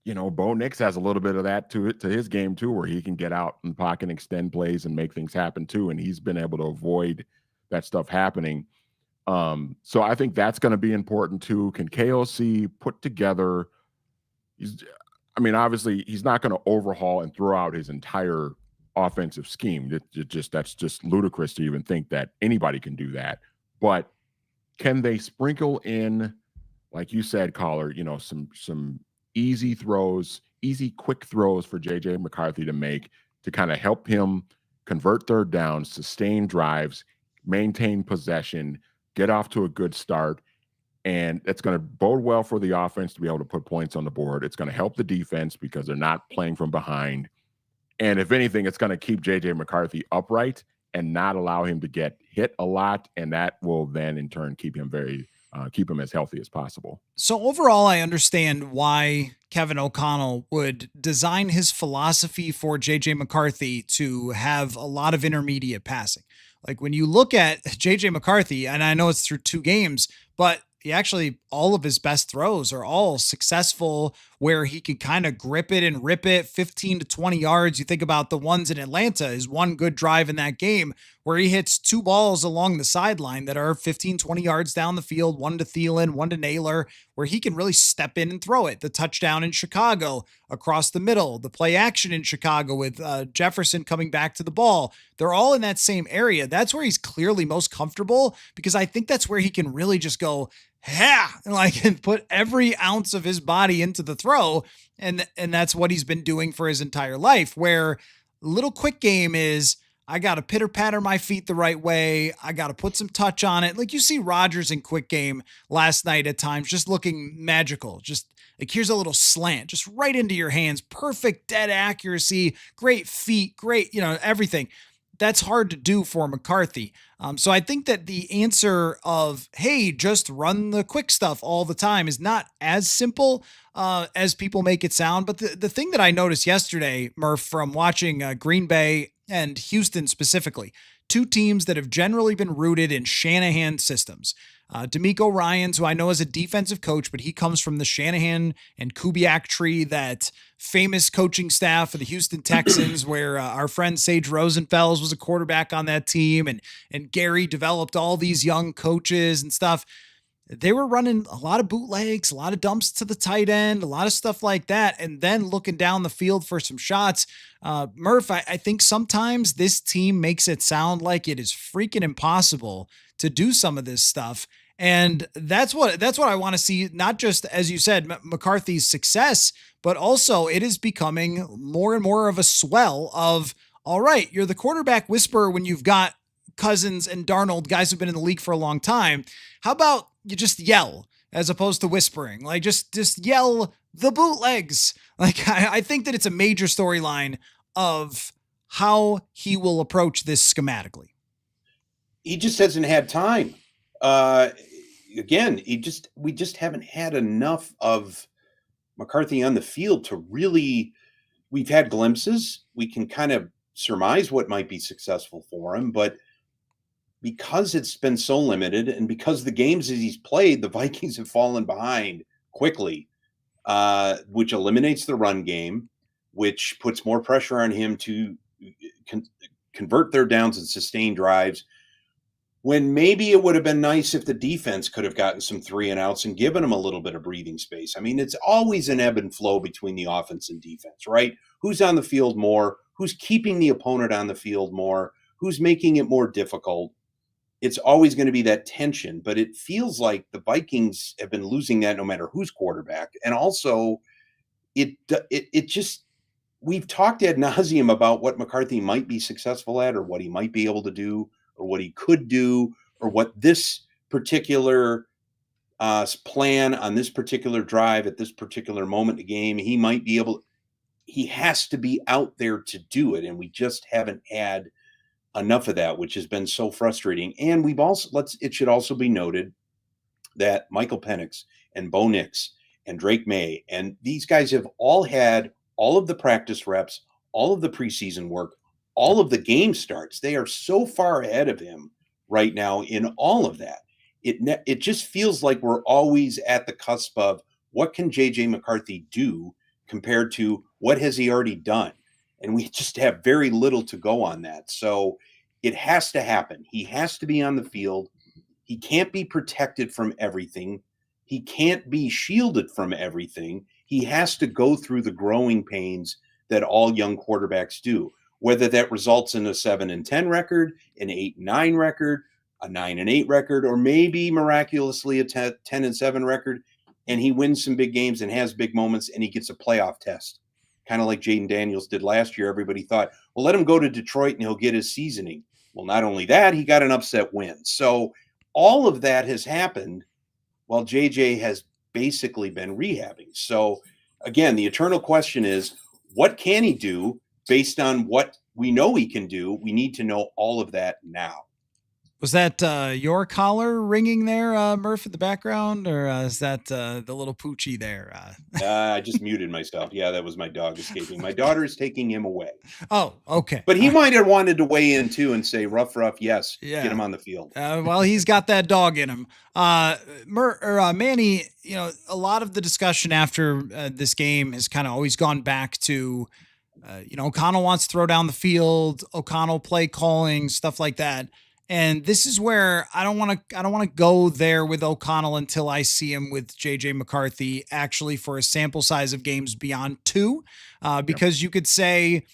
Bo Nix has a little bit of that to his game too, where he can get out in the pocket and extend plays and make things happen too. And he's been able to avoid that stuff happening. So I think that's going to be important too. Can KOC put together, obviously he's not going to overhaul and throw out his entire offensive scheme. That's just ludicrous to even think that anybody can do that. But can they sprinkle in, like you said, Coller, some easy throws, quick throws for JJ McCarthy to make to kind of help him convert third downs, sustain drives, maintain possession, get off to a good start. And it's going to bode well for the offense to be able to put points on the board. It's going to help the defense because they're not playing from behind. And if anything, it's going to keep JJ McCarthy upright and not allow him to get hit a lot. And that will then in turn keep him as healthy as possible. So overall, I understand why Kevin O'Connell would design his philosophy for JJ McCarthy to have a lot of intermediate passing. Like when you look at JJ McCarthy, and I know it's through 2 games, but he actually, all of his best throws are all successful where he can kind of grip it and rip it 15 to 20 yards. You think about the ones in Atlanta is one good drive in that game where he hits 2 balls along the sideline that are 15, 20 yards down the field, one to Thielen, one to Naylor, where he can really step in and throw it. The touchdown in Chicago across the middle, the play action in Chicago with Jefferson coming back to the ball. They're all in that same area. That's where he's clearly most comfortable because I think that's where he can really just go, and put every ounce of his body into the throw. And that's what he's been doing for his entire life, where little quick game is, I got to pitter patter my feet the right way. I got to put some touch on it. Like you see Rodgers in quick game last night at times, just looking magical. Just like, here's a little slant, just right into your hands. Perfect dead accuracy, great feet, great, everything. that's hard to do for McCarthy. So I think that the answer of, hey, just run the quick stuff all the time is not as simple as people make it sound. But the thing that I noticed yesterday, Murph, from watching Green Bay and Houston specifically, two teams that have generally been rooted in Shanahan systems. D'Amico Ryans, who I know is a defensive coach, but he comes from the Shanahan and Kubiak tree, that famous coaching staff of the Houston Texans, where our friend Sage Rosenfels was a quarterback on that team, and Gary developed all these young coaches and stuff. They were running a lot of bootlegs, a lot of dumps to the tight end, a lot of stuff like that, and then looking down the field for some shots. Murph, I think sometimes this team makes it sound like it is freaking impossible to do some of this stuff. And that's what I want to see, not just, as you said, McCarthy's success, but also it is becoming more and more of a swell of, all right, you're the quarterback whisperer when you've got Cousins and Darnold, guys who've been in the league for a long time. How about you just yell as opposed to whispering? Like just yell the bootlegs. Like I think that it's a major storyline of how he will approach this schematically. He just hasn't had time. Again, we just haven't had enough of McCarthy on the field to really. We've had glimpses. We can kind of surmise what might be successful for him, but because it's been so limited, and because the games that he's played, the Vikings have fallen behind quickly, which eliminates the run game, which puts more pressure on him to convert third downs and sustain drives, when maybe it would have been nice if the defense could have gotten some 3 and outs and given them a little bit of breathing space. I mean, it's always an ebb and flow between the offense and defense, right? Who's on the field more? Who's keeping the opponent on the field more? Who's making it more difficult? It's always going to be that tension, but it feels like the Vikings have been losing that no matter who's quarterback. And also, it just, we've talked ad nauseum about what McCarthy might be successful at, or what he might be able to do, or what he could do, or what this particular plan on this particular drive at this particular moment in the game, he might be able. He has to be out there to do it, and we just haven't had enough of that, which has been so frustrating. And we've also, it should also be noted that Michael Penix and Bo Nix and Drake May and these guys have all had all of the practice reps, all of the preseason work, all of the game starts. They are so far ahead of him right now in all of that. It just feels like we're always at the cusp of what can JJ McCarthy do compared to what has he already done. And we just have very little to go on that. So it has to happen. He has to be on the field. He can't be protected from everything. He can't be shielded from everything. He has to go through the growing pains that all young quarterbacks do, whether that results in a 7-10 record, an 8-9 record, a 9-8 record, or maybe miraculously a 10-7 record, and he wins some big games and has big moments and he gets a playoff test. Kind of like Jaden Daniels did last year. Everybody thought, well, let him go to Detroit and he'll get his seasoning. Well, not only that, he got an upset win. So all of that has happened while JJ has basically been rehabbing. So again, the eternal question is, what can he do based on what we know he can do? We need to know all of that now. Was that your collar ringing there, Murph, in the background, or is that the little poochie there? I just muted myself. Yeah, that was my dog escaping. My daughter is taking him away. Oh, okay. But he might have wanted to weigh in too and say, rough, yes, yeah. Get him on the field. Well, he's got that dog in him. Manny, a lot of the discussion after this game has kind of always gone back to, O'Connell wants to throw down the field, O'Connell play calling, stuff like that. And this is where I don't want to go there with O'Connell until I see him with JJ McCarthy actually for a sample size of games beyond 2, because you could say,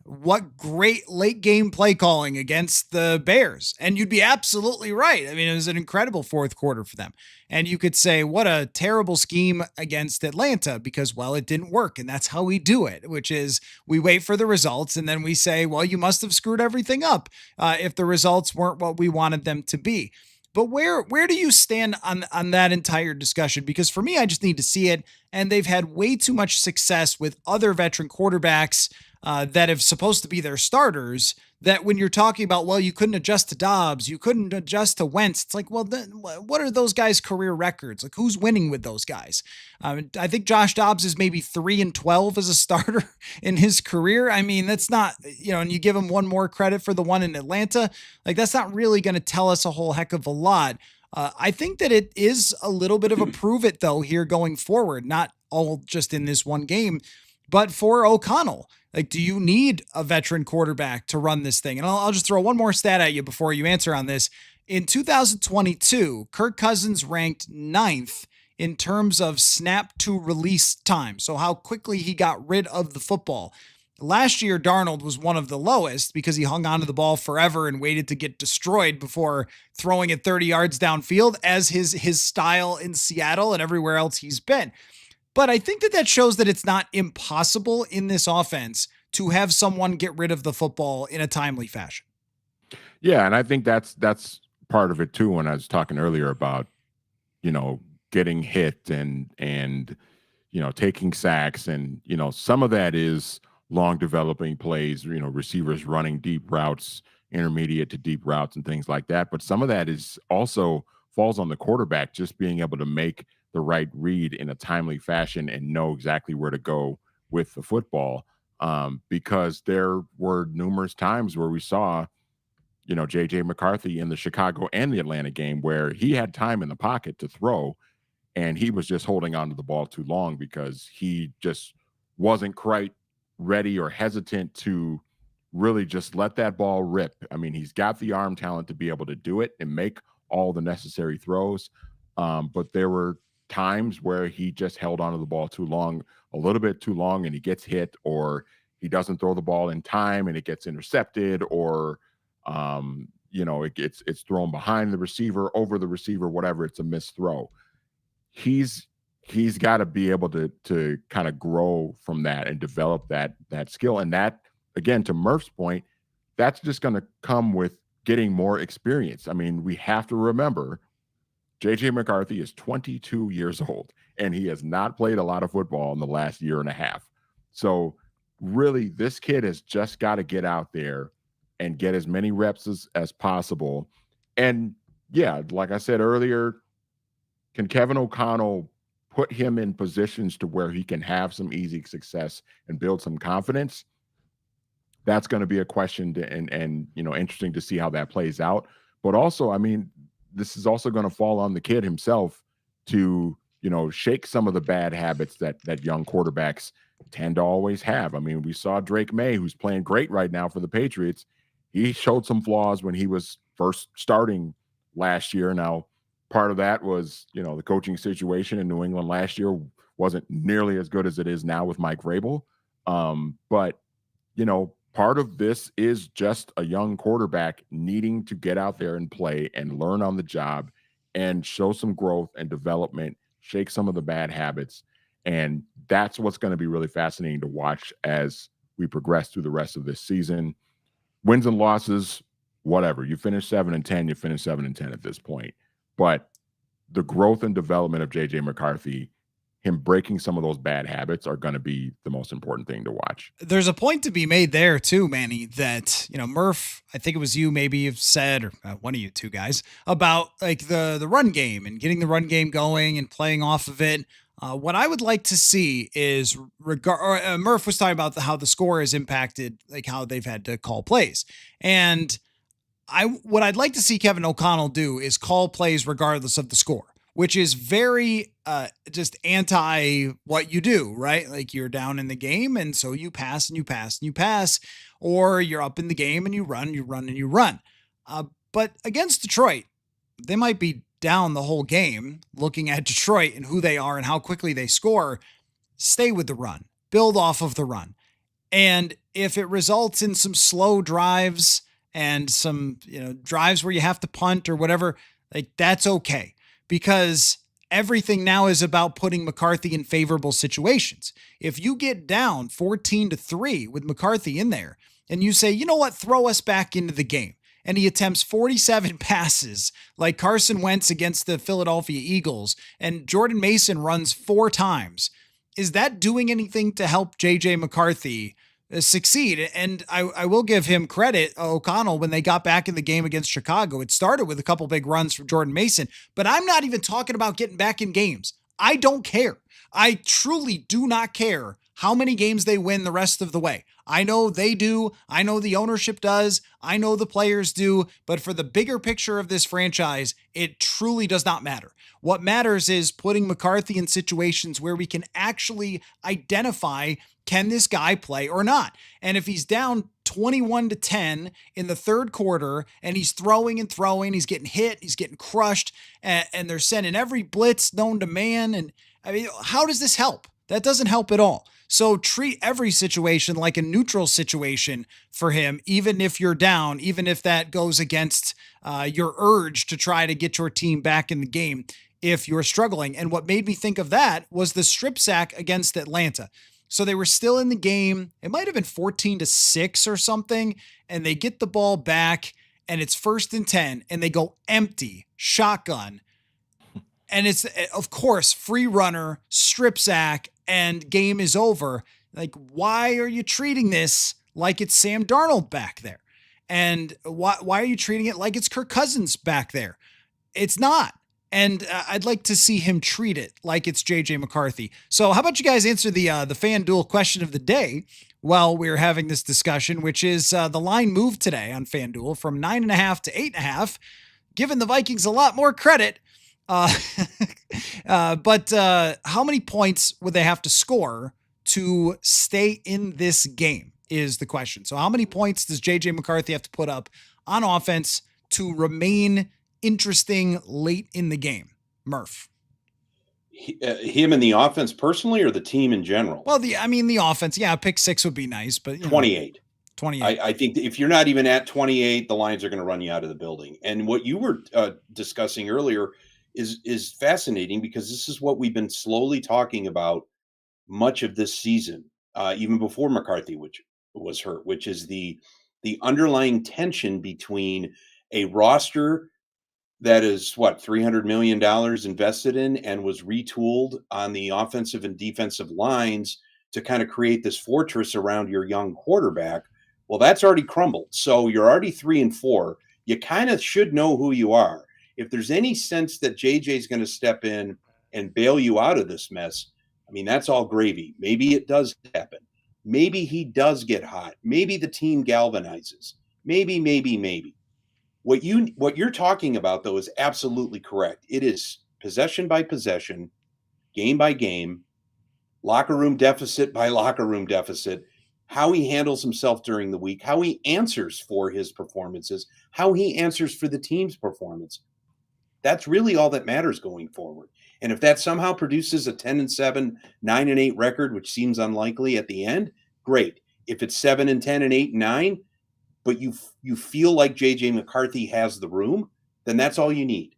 what great late game play calling against the Bears. And you'd be absolutely right. I mean, it was an incredible fourth quarter for them. And you could say, what a terrible scheme against Atlanta because, well, it didn't work. And that's how we do it, which is we wait for the results. And then we say, well, you must have screwed everything up if the results weren't what we wanted them to be. But where do you stand on that entire discussion? Because for me, I just need to see it. and they've had way too much success with other veteran quarterbacks that have supposed to be their starters, that when you're talking about, well, you couldn't adjust to Dobbs, you couldn't adjust to Wentz, it's like, well, then what are those guys' career records? Like, who's winning with those guys? I think Josh Dobbs is maybe 3-12 as a starter in his career. I mean, that's not, and you give him one more credit for the one in Atlanta. Like, that's not really going to tell us a whole heck of a lot. I think that it is a little bit of a prove it, though, here going forward, not all just in this one game, but for O'Connell. Like, do you need a veteran quarterback to run this thing? And I'll just throw one more stat at you before you answer on this. In 2022, Kirk Cousins ranked 9th in terms of snap to release time. So how quickly he got rid of the football. Last year, Darnold was one of the lowest because he hung onto the ball forever and waited to get destroyed before throwing it 30 yards downfield, as his style in Seattle and everywhere else he's been. But I think that shows that it's not impossible in this offense to have someone get rid of the football in a timely fashion. Yeah, and I think that's part of it too. When I was talking earlier about, getting hit and taking sacks, and some of that is long developing plays, receivers running deep routes, intermediate to deep routes and things like that. But some of that is also falls on the quarterback, just being able to make the right read in a timely fashion and know exactly where to go with the football. Because there were numerous times where we saw, JJ McCarthy in the Chicago and the Atlanta game where he had time in the pocket to throw, and he was just holding on to the ball too long because he just wasn't quite ready or hesitant to really just let that ball rip. I mean, he's got the arm talent to be able to do it and make all the necessary throws. But there were times where he just held onto the ball too long, a little bit too long, and he gets hit, or he doesn't throw the ball in time and it gets intercepted, or it's thrown behind the receiver, over the receiver, whatever. It's a missed throw. He's got to be able to kind of grow from that and develop that skill. And that, again, to Murph's point, that's just going to come with getting more experience. I mean, we have to remember JJ McCarthy is 22 years old, and he has not played a lot of football in the last year and a half. So really, this kid has just got to get out there and get as many reps as possible. And yeah, like I said earlier, can Kevin O'Connell put him in positions to where he can have some easy success and build some confidence? That's going to be a question and interesting to see how that plays out. But also, I mean, this is also going to fall on the kid himself to, shake some of the bad habits that young quarterbacks tend to always have. I mean, we saw Drake May, who's playing great right now for the Patriots. He showed some flaws when he was first starting last year. Now, part of that was, the coaching situation in New England last year wasn't nearly as good as it is now with Mike Vrabel. But, part of this is just a young quarterback needing to get out there and play and learn on the job and show some growth and development, shake some of the bad habits. And that's what's going to be really fascinating to watch as we progress through the rest of this season. Wins and losses, whatever. You finish 7-10, you finish 7-10 at this point. But the growth and development of JJ McCarthy, him breaking some of those bad habits, are going to be the most important thing to watch. There's a point to be made there too, Manny, that, Murph, I think it was you, maybe you've said, or one of you two guys, about like the run game and getting the run game going and playing off of it. What I would like to see is Murph was talking about how the score has impacted, like how they've had to call plays. And what I'd like to see Kevin O'Connell do is call plays regardless of the score, which is very just anti what you do, right? Like, you're down in the game, and so you pass and you pass and you pass, or you're up in the game and you run and you run. But against Detroit, they might be down the whole game. Looking at Detroit and who they are and how quickly they score, stay with the run, build off of the run. And if it results in some slow drives and some, drives where you have to punt or whatever, like, that's okay, because everything now is about putting McCarthy in favorable situations. If you get down 14-3 with McCarthy in there and you say, you know what, throw us back into the game, and he attempts 47 passes like Carson Wentz against the Philadelphia Eagles, and Jordan Mason runs 4 times, is that doing anything to help JJ McCarthy succeed? And I will give him credit, O'Connell, when they got back in the game against Chicago. It started with a couple big runs from Jordan Mason, but I'm not even talking about getting back in games. I don't care. I truly do not care how many games they win the rest of the way. I know they do. I know the ownership does. I know the players do. But for the bigger picture of this franchise, it truly does not matter. What matters is putting McCarthy in situations where we can actually identify, can this guy play or not? And if he's down 21-10 in the third quarter and he's throwing and throwing, he's getting hit, he's getting crushed, and they're sending every blitz known to man. And I mean, how does this help? That doesn't help at all. So treat every situation like a neutral situation for him, even if you're down, even if that goes against your urge to try to get your team back in the game if you're struggling. And what made me think of that was the strip sack against Atlanta. So they were still in the game. It might have been 14-6 or something. And they get the ball back and it's 1st and 10 and they go empty shotgun. And it's, of course, free runner, strip sack, and game is over. Like, why are you treating this like it's Sam Darnold back there? And why are you treating it like it's Kirk Cousins back there? It's not. And I'd like to see him treat it like it's JJ McCarthy. So how about you guys answer the FanDuel question of the day while we're having this discussion, which is the line moved today on FanDuel from 9.5 to 8.5, giving the Vikings a lot more credit. But how many points would they have to score to stay in this game is the question. So how many points does JJ McCarthy have to put up on offense to remain interesting late in the game? Murph. Him in the offense personally or the team in general? Well, the offense, yeah, pick 6 would be nice, but 28. 28. I think if you're not even at 28, the Lions are going to run you out of the building. And what you were discussing earlier is fascinating, because this is what we've been slowly talking about much of this season, even before McCarthy, which was hurt, which is the underlying tension between a roster that is $300 million invested in and was retooled on the offensive and defensive lines to kind of create this fortress around your young quarterback. Well, that's already crumbled. So you're already 3-4. You kind of should know who you are. If there's any sense that JJ is going to step in and bail you out of this mess, I mean, that's all gravy. Maybe it does happen. Maybe he does get hot. Maybe the team galvanizes. Maybe. What you're talking about, though, is absolutely correct. It is possession by possession, game by game, locker room deficit by locker room deficit, how he handles himself during the week, how he answers for his performances, how he answers for the team's performance. That's really all that matters going forward. And if that somehow produces a 10-7, 9-8 record, which seems unlikely at the end, great. If it's 7-10 and 8-9, but you feel like JJ McCarthy has the room, then that's all you need.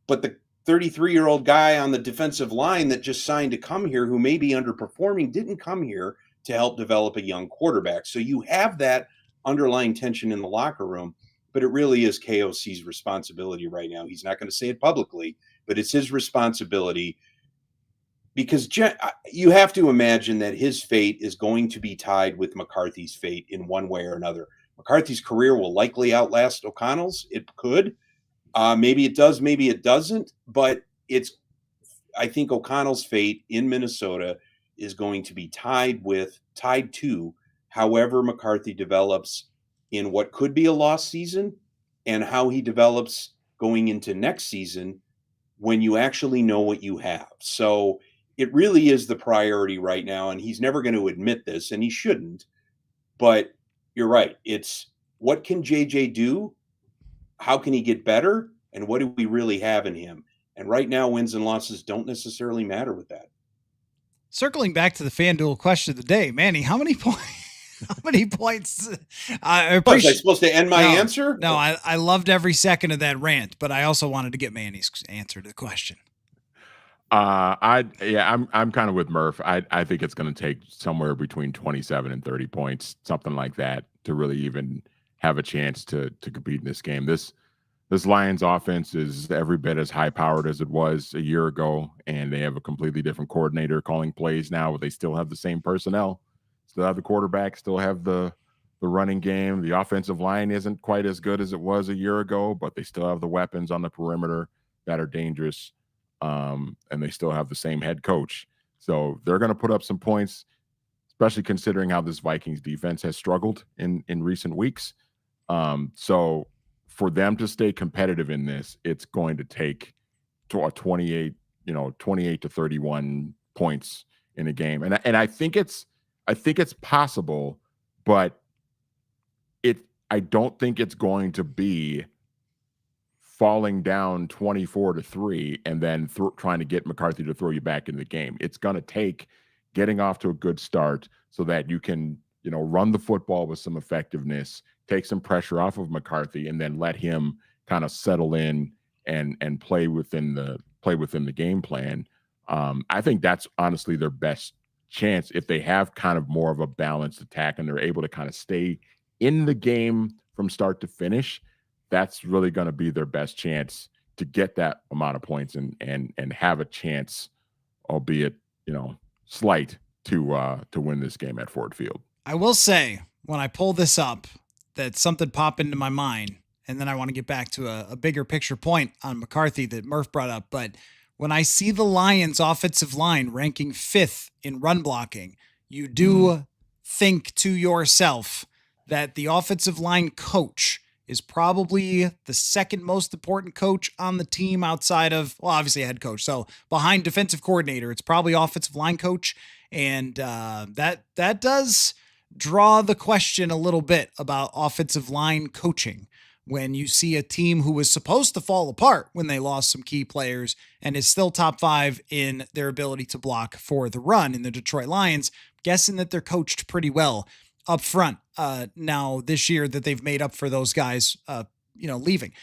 But the 33-year-old guy on the defensive line that just signed to come here, who may be underperforming, didn't come here to help develop a young quarterback. So you have that underlying tension in the locker room. But it really is KOC's responsibility right now. He's not going to say it publicly, but it's his responsibility, because you have to imagine that his fate is going to be tied with McCarthy's fate in one way or another. McCarthy's career will likely outlast O'Connell's. It could. Maybe it does, maybe it doesn't. But I think O'Connell's fate in Minnesota is going to be tied to however McCarthy develops in what could be a lost season, and how he develops going into next season when you actually know what you have. So it really is the priority right now, and he's never going to admit this, and he shouldn't. But you're right. It's what can JJ do? How can he get better? And what do we really have in him? And right now, wins and losses don't necessarily matter with that. Circling back to the FanDuel question of the day, Manny, how many points? How many points? I appreciate. Was I supposed to end my answer? No, I loved every second of that rant, but I also wanted to get Manny's answer to the question. I'm kind of with Murph. I think it's going to take somewhere between 27 and 30 points, something like that, to really even have a chance to compete in this game. this Lions offense is every bit as high powered as it was a year ago, and they have a completely different coordinator calling plays now, but they still have the same personnel, still have the quarterback, still have the running game. The offensive line isn't quite as good as it was a year ago, but they still have the weapons on the perimeter that are dangerous. And they still have the same head coach. So they're going to put up some points, especially considering how this Vikings defense has struggled in recent weeks. So for them to stay competitive in this, it's going to take to a 28 to 31 points in a game. And I think it's possible, but I don't think it's going to be falling down 24-3 and then trying to get McCarthy to throw you back in the game. It's going to take getting off to a good start so that you can, run the football with some effectiveness, take some pressure off of McCarthy, and then let him kind of settle in and play within the game plan. I think that's honestly their best chance if they have kind of more of a balanced attack and they're able to kind of stay in the game from start to finish. That's really going to be their best chance to get that amount of points and have a chance, albeit slight, to win this game at Ford Field. I will say, when I pull this up, that something popped into my mind, and then I want to get back to a bigger picture point on McCarthy that Murph brought up. But when I see the Lions offensive line ranking 5th in run blocking, you do think to yourself that the offensive line coach is probably the second most important coach on the team outside of, well, obviously a head coach. So behind defensive coordinator, it's probably offensive line coach. And that does draw the question a little bit about offensive line coaching when you see a team who was supposed to fall apart when they lost some key players and is still top 5 in their ability to block for the run in the Detroit Lions, guessing that they're coached pretty well up front now this year that they've made up for those guys, leaving.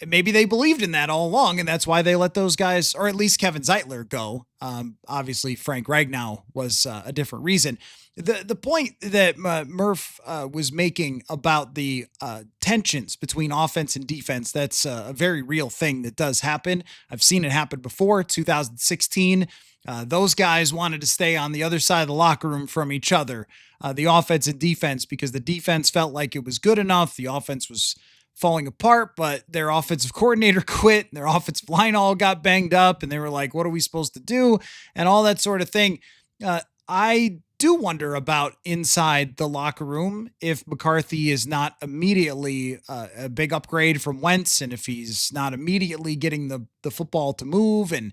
Maybe they believed in that all along, and that's why they let those guys, or at least Kevin Zeitler, go. Obviously, Frank Ragnow was a different reason. The point that Murph was making about the tensions between offense and defense, that's a very real thing that does happen. I've seen it happen before. 2016, those guys wanted to stay on the other side of the locker room from each other, the offense and defense, because the defense felt like it was good enough. The offense was falling apart, but their offensive coordinator quit and their offensive line all got banged up, and they were like, what are we supposed to do? And all that sort of thing. I do wonder about inside the locker room if McCarthy is not immediately a big upgrade from Wentz, and if he's not immediately getting the football to move and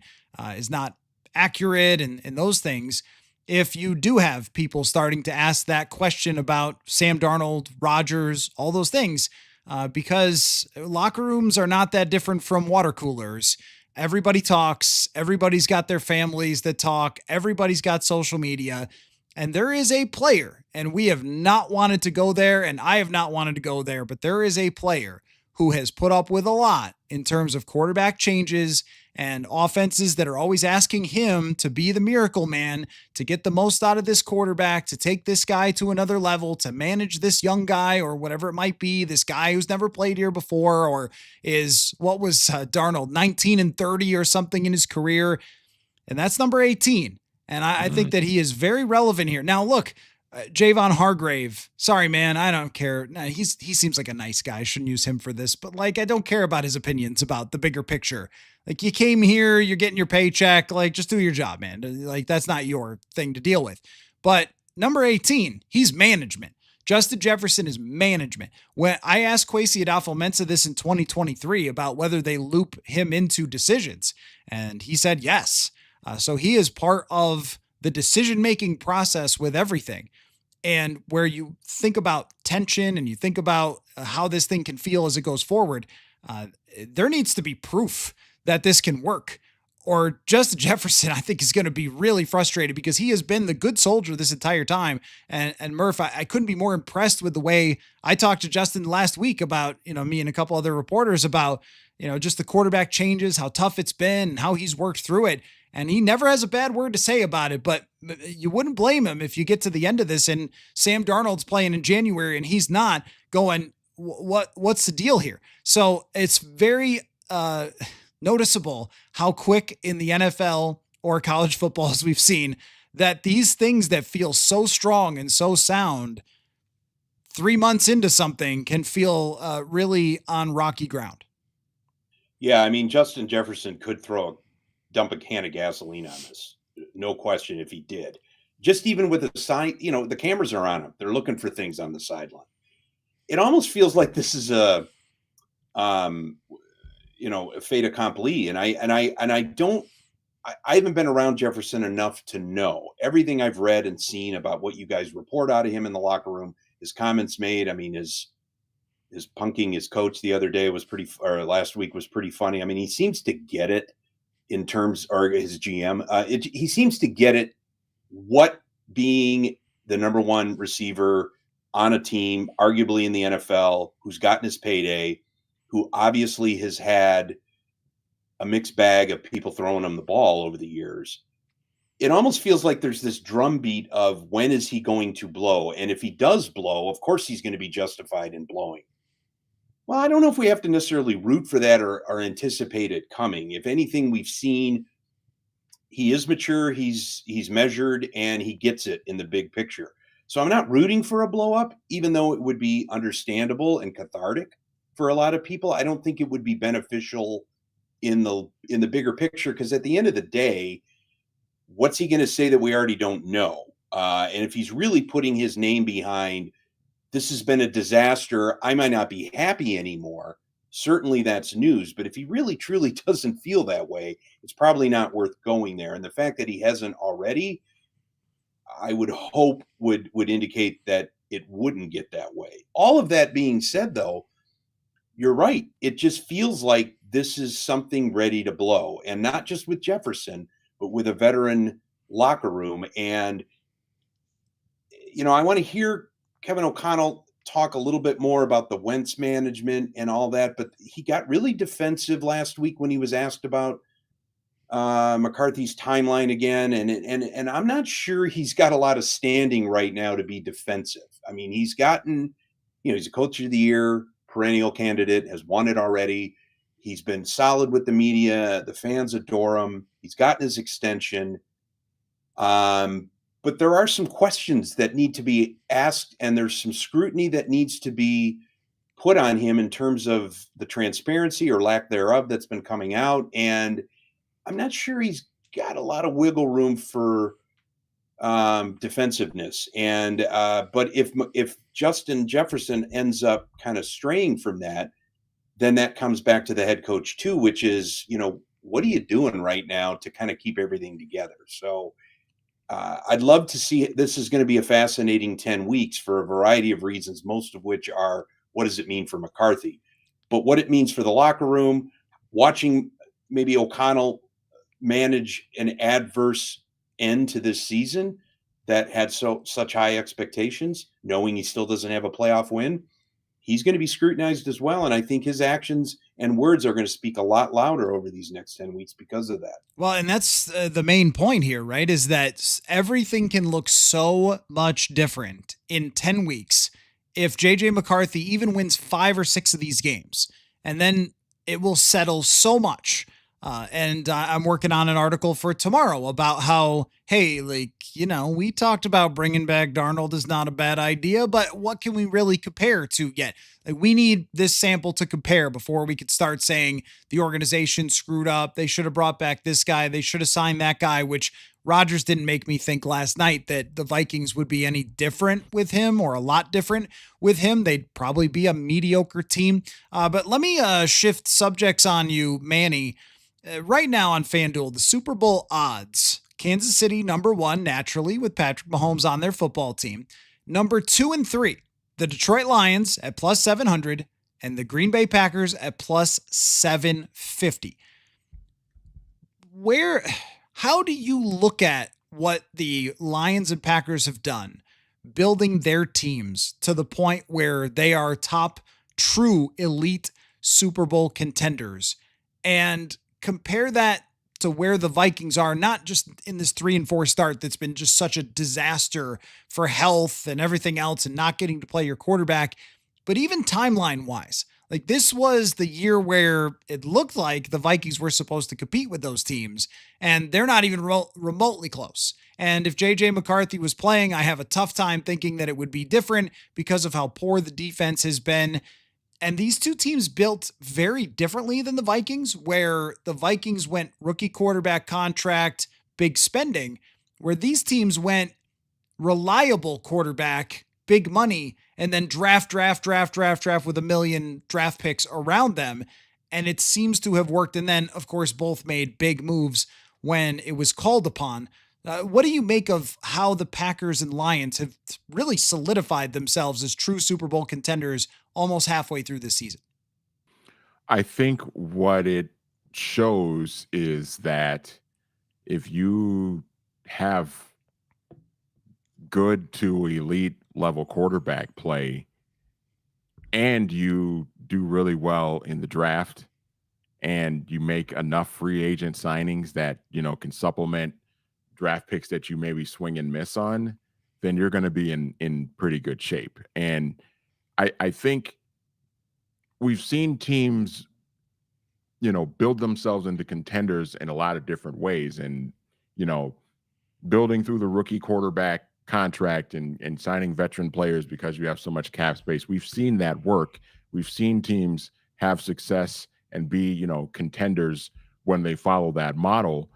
is not accurate and those things. If you do have people starting to ask that question about Sam Darnold, Rodgers, all those things, because locker rooms are not that different from water coolers. Everybody talks. Everybody's got their families that talk. Everybody's got social media. And there is a player, and we have not wanted to go there, and I have not wanted to go there, but there is a player who has put up with a lot in terms of quarterback changes and offenses that are always asking him to be the miracle man, to get the most out of this quarterback, to take this guy to another level, to manage this young guy or whatever it might be, this guy who's never played here before or is, what was Darnold, 19-30 or something in his career. And that's number 18. And I think that he is very relevant here. Now, look, Javon Hargrave, sorry, man, I don't care. Nah, he seems like a nice guy. I shouldn't use him for this, but I don't care about his opinions about the bigger picture. You came here, you're getting your paycheck, just do your job, man. That's not your thing to deal with. But number 18, he's management. Justin Jefferson is management. When I asked Kwesi Adolfo-Mensah this in 2023 about whether they loop him into decisions, and he said yes. So he is part of the decision-making process with everything. And where you think about tension and you think about how this thing can feel as it goes forward, there needs to be proof that this can work. Or Justin Jefferson, I think, is going to be really frustrated because he has been the good soldier this entire time. And Murph, I couldn't be more impressed with the way I talked to Justin last week about, me and a couple other reporters about, just the quarterback changes, how tough it's been, and how he's worked through it. And he never has a bad word to say about it, but you wouldn't blame him if you get to the end of this and Sam Darnold's playing in January and he's not, going, what's the deal here? So it's very noticeable how quick in the NFL or college football, as we've seen, that these things that feel so strong and so sound 3 months into something can feel really on rocky ground. Yeah, I mean, Justin Jefferson could dump a can of gasoline on this. No question if he did. Just even with the side, the cameras are on him. They're looking for things on the sideline. It almost feels like this is a fait accompli. And I haven't been around Jefferson enough to know everything I've read and seen about what you guys report out of him in the locker room, his comments made. I mean, his punking his coach the other day or last week was pretty funny. I mean, he seems to get it or his GM. He seems to get it, what being the number one receiver on a team, arguably in the NFL, who's gotten his payday, who obviously has had a mixed bag of people throwing him the ball over the years. It almost feels like there's this drumbeat of when is he going to blow? And if he does blow, of course he's going to be justified in blowing. Well, I don't know if we have to necessarily root for that or anticipate it coming. If anything, we've seen he is mature, he's measured, and he gets it in the big picture. So I'm not rooting for a blow up, even though it would be understandable and cathartic for a lot of people. I don't think it would be beneficial in the bigger picture, because at the end of the day, what's he going to say that we already don't know? And if he's really putting his name behind, this has been a disaster, I might not be happy anymore, certainly that's news. But if he really truly doesn't feel that way, it's probably not worth going there. And the fact that he hasn't already, I would hope would indicate that it wouldn't get that way. All of that being said, though, you're right. It just feels like this is something ready to blow, and not just with Jefferson, but with a veteran locker room. And, I want to hear Kevin O'Connell talk a little bit more about the Wentz management and all that, but he got really defensive last week when he was asked about McCarthy's timeline again. And I'm not sure he's got a lot of standing right now to be defensive. I mean, he's gotten, he's a coach of the year, perennial candidate, has won it already. He's been solid with the media. The fans adore him. He's gotten his extension. But there are some questions that need to be asked, and there's some scrutiny that needs to be put on him in terms of the transparency or lack thereof that's been coming out. And I'm not sure he's got a lot of wiggle room for defensiveness. And but if Justin Jefferson ends up kind of straying from that, then that comes back to the head coach too, which is, what are you doing right now to kind of keep everything together? So I'd love to see it. This is going to be a fascinating 10 weeks for a variety of reasons, most of which are, what does it mean for McCarthy? But what it means for the locker room, watching maybe O'Connell manage an adverse end to this season that had such high expectations, knowing he still doesn't have a playoff win, he's going to be scrutinized as well. And I think his actions and words are going to speak a lot louder over these next 10 weeks because of that. Well, and that's the main point here, right? Is that everything can look so much different in 10 weeks if JJ McCarthy even wins 5 or 6 of these games, and then it will settle so much. And I'm working on an article for tomorrow about how, hey, we talked about bringing back Darnold is not a bad idea, but what can we really compare to yet? We need this sample to compare before we could start saying the organization screwed up. They should have brought back this guy. They should have signed that guy, which Rodgers didn't make me think last night that the Vikings would be any different with him or a lot different with him. They'd probably be a mediocre team. But let me shift subjects on you, Manny. Right now on FanDuel, the Super Bowl odds, Kansas City number 1, naturally, with Patrick Mahomes on their football team. Number 2 and 3, the Detroit Lions at plus 700 and the Green Bay Packers at plus 750. How do you look at what the Lions and Packers have done, building their teams to the point where they are top, true elite Super Bowl contenders, and compare that to where the Vikings are, not just in this 3-4 start that's been just such a disaster for health and everything else and not getting to play your quarterback, but even timeline wise, like this was the year where it looked like the Vikings were supposed to compete with those teams, and they're not even remotely close. And if JJ McCarthy was playing, I have a tough time thinking that it would be different because of how poor the defense has been. And these two teams built very differently than the Vikings, where the Vikings went rookie quarterback contract, big spending, where these teams went reliable quarterback, big money, and then draft with a million draft picks around them. And it seems to have worked. And then, of course, both made big moves when it was called upon. What do you make of how the Packers and Lions have really solidified themselves as true Super Bowl contenders almost halfway through this season? I think what it shows is that if you have good to elite level quarterback play and you do really well in the draft and you make enough free agent signings that, can supplement draft picks that you maybe swing and miss on, then you're going to be in pretty good shape. And I think we've seen teams, build themselves into contenders in a lot of different ways. And, building through the rookie quarterback contract and signing veteran players because you have so much cap space. We've seen that work. We've seen teams have success and be, contenders when they follow that model.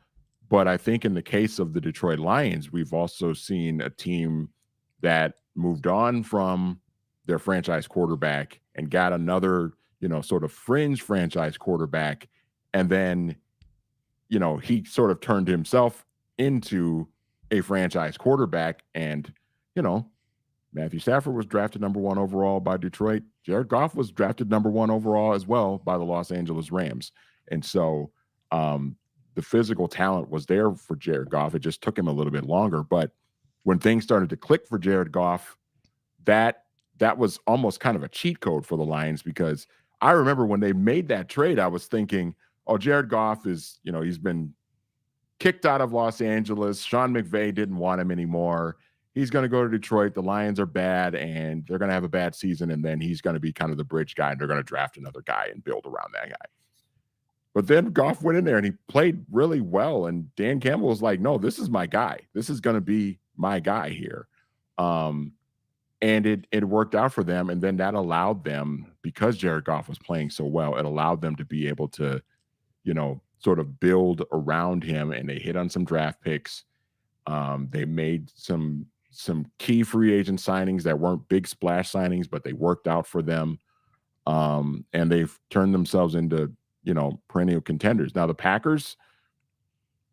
But I think in the case of the Detroit Lions, we've also seen a team that moved on from their franchise quarterback and got another, sort of fringe franchise quarterback. And then, he sort of turned himself into a franchise quarterback. And, Matthew Stafford was drafted number 1 overall by Detroit. Jared Goff was drafted number 1 overall as well by the Los Angeles Rams. And so the physical talent was there for Jared Goff. It just took him a little bit longer. But when things started to click for Jared Goff, that was almost kind of a cheat code for the Lions, because I remember when they made that trade, I was thinking, oh, Jared Goff is, he's been kicked out of Los Angeles. Sean McVay didn't want him anymore. He's going to go to Detroit. The Lions are bad, and they're going to have a bad season, and then he's going to be kind of the bridge guy, and they're going to draft another guy and build around that guy. But then Goff went in there, and he played really well, and Dan Campbell was like, no, this is my guy. This is going to be my guy here. And it worked out for them, and then that allowed them, because Jared Goff was playing so well, it allowed them to be able to, sort of build around him, and they hit on some draft picks. They made some key free agent signings that weren't big splash signings, but they worked out for them. And they've turned themselves into, perennial contenders. Now the Packers,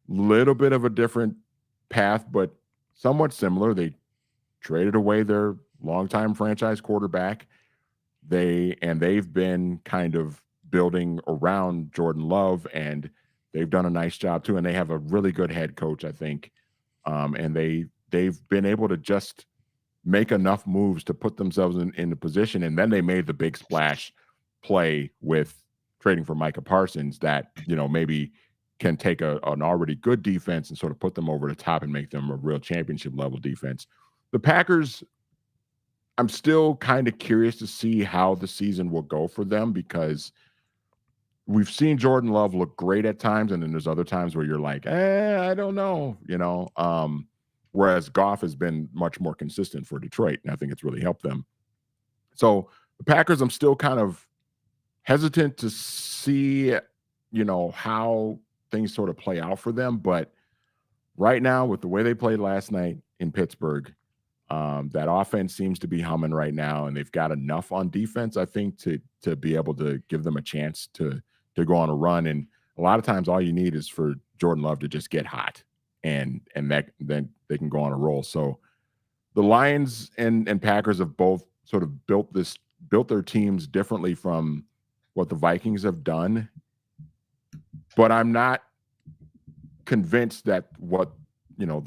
little bit of a different path, but somewhat similar. They traded away their longtime franchise quarterback. They've been kind of building around Jordan Love, and they've done a nice job too. And they have a really good head coach, I think. And they've been able to just make enough moves to put themselves in the position. And then they made the big splash play with trading for Micah Parsons that, maybe can take an already good defense and sort of put them over the top and make them a real championship level defense. The Packers, I'm still kind of curious to see how the season will go for them, because we've seen Jordan Love look great at times, and then there's other times where you're like, I don't know, whereas Goff has been much more consistent for Detroit, and I think it's really helped them. So the Packers, I'm still kind of hesitant to see, how things sort of play out for them. But right now, with the way they played last night in Pittsburgh, that offense seems to be humming right now, and they've got enough on defense, I think, to be able to give them a chance to go on a run. And a lot of times all you need is for Jordan Love to just get hot, and then they can go on a roll. So the Lions and Packers have both sort of built their teams differently from what the Vikings have done. But I'm not convinced that the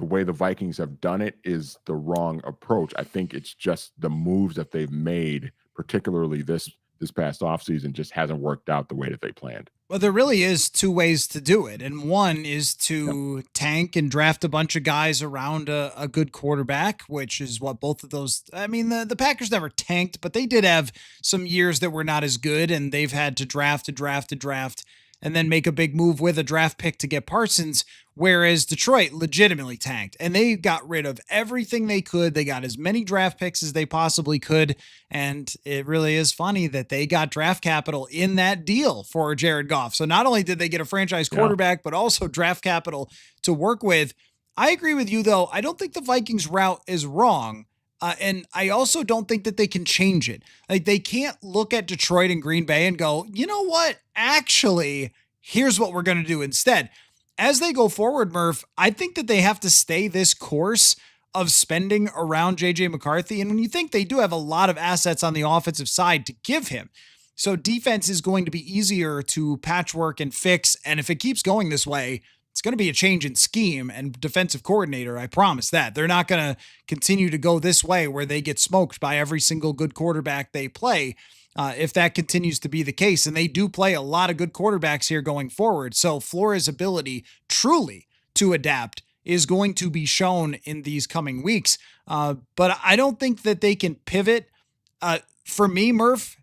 way the Vikings have done it is the wrong approach. I think it's just the moves that they've made, particularly this this past offseason just hasn't worked out the way that they planned. Well, there really is two ways to do it. And one is to tank and draft a bunch of guys around a good quarterback, which is what both of those, I mean, the Packers never tanked, but they did have some years that were not as good, and they've had to draft, and then make a big move with a draft pick to get Parsons, whereas Detroit legitimately tanked, and they got rid of everything they could. They got as many draft picks as they possibly could, and it really is funny that they got draft capital in that deal for Jared Goff. So not only did they get a franchise quarterback, but also draft capital to work with. I agree with you, though. I don't think the Vikings route is wrong. And I also don't think that they can change it. Like, they can't look at Detroit and Green Bay and go, you know what? Actually, here's what we're going to do instead. As they go forward, Murph, I think that they have to stay this course of spending around JJ McCarthy. And when you think they do have a lot of assets on the offensive side to give him, so defense is going to be easier to patchwork and fix. And if it keeps going this way, it's going to be a change in scheme and defensive coordinator. I promise that. They're not going to continue to go this way where they get smoked by every single good quarterback they play. If that continues to be the case, and they do play a lot of good quarterbacks here going forward. So Flores' ability truly to adapt is going to be shown in these coming weeks. But I don't think that they can pivot. For me, Murph,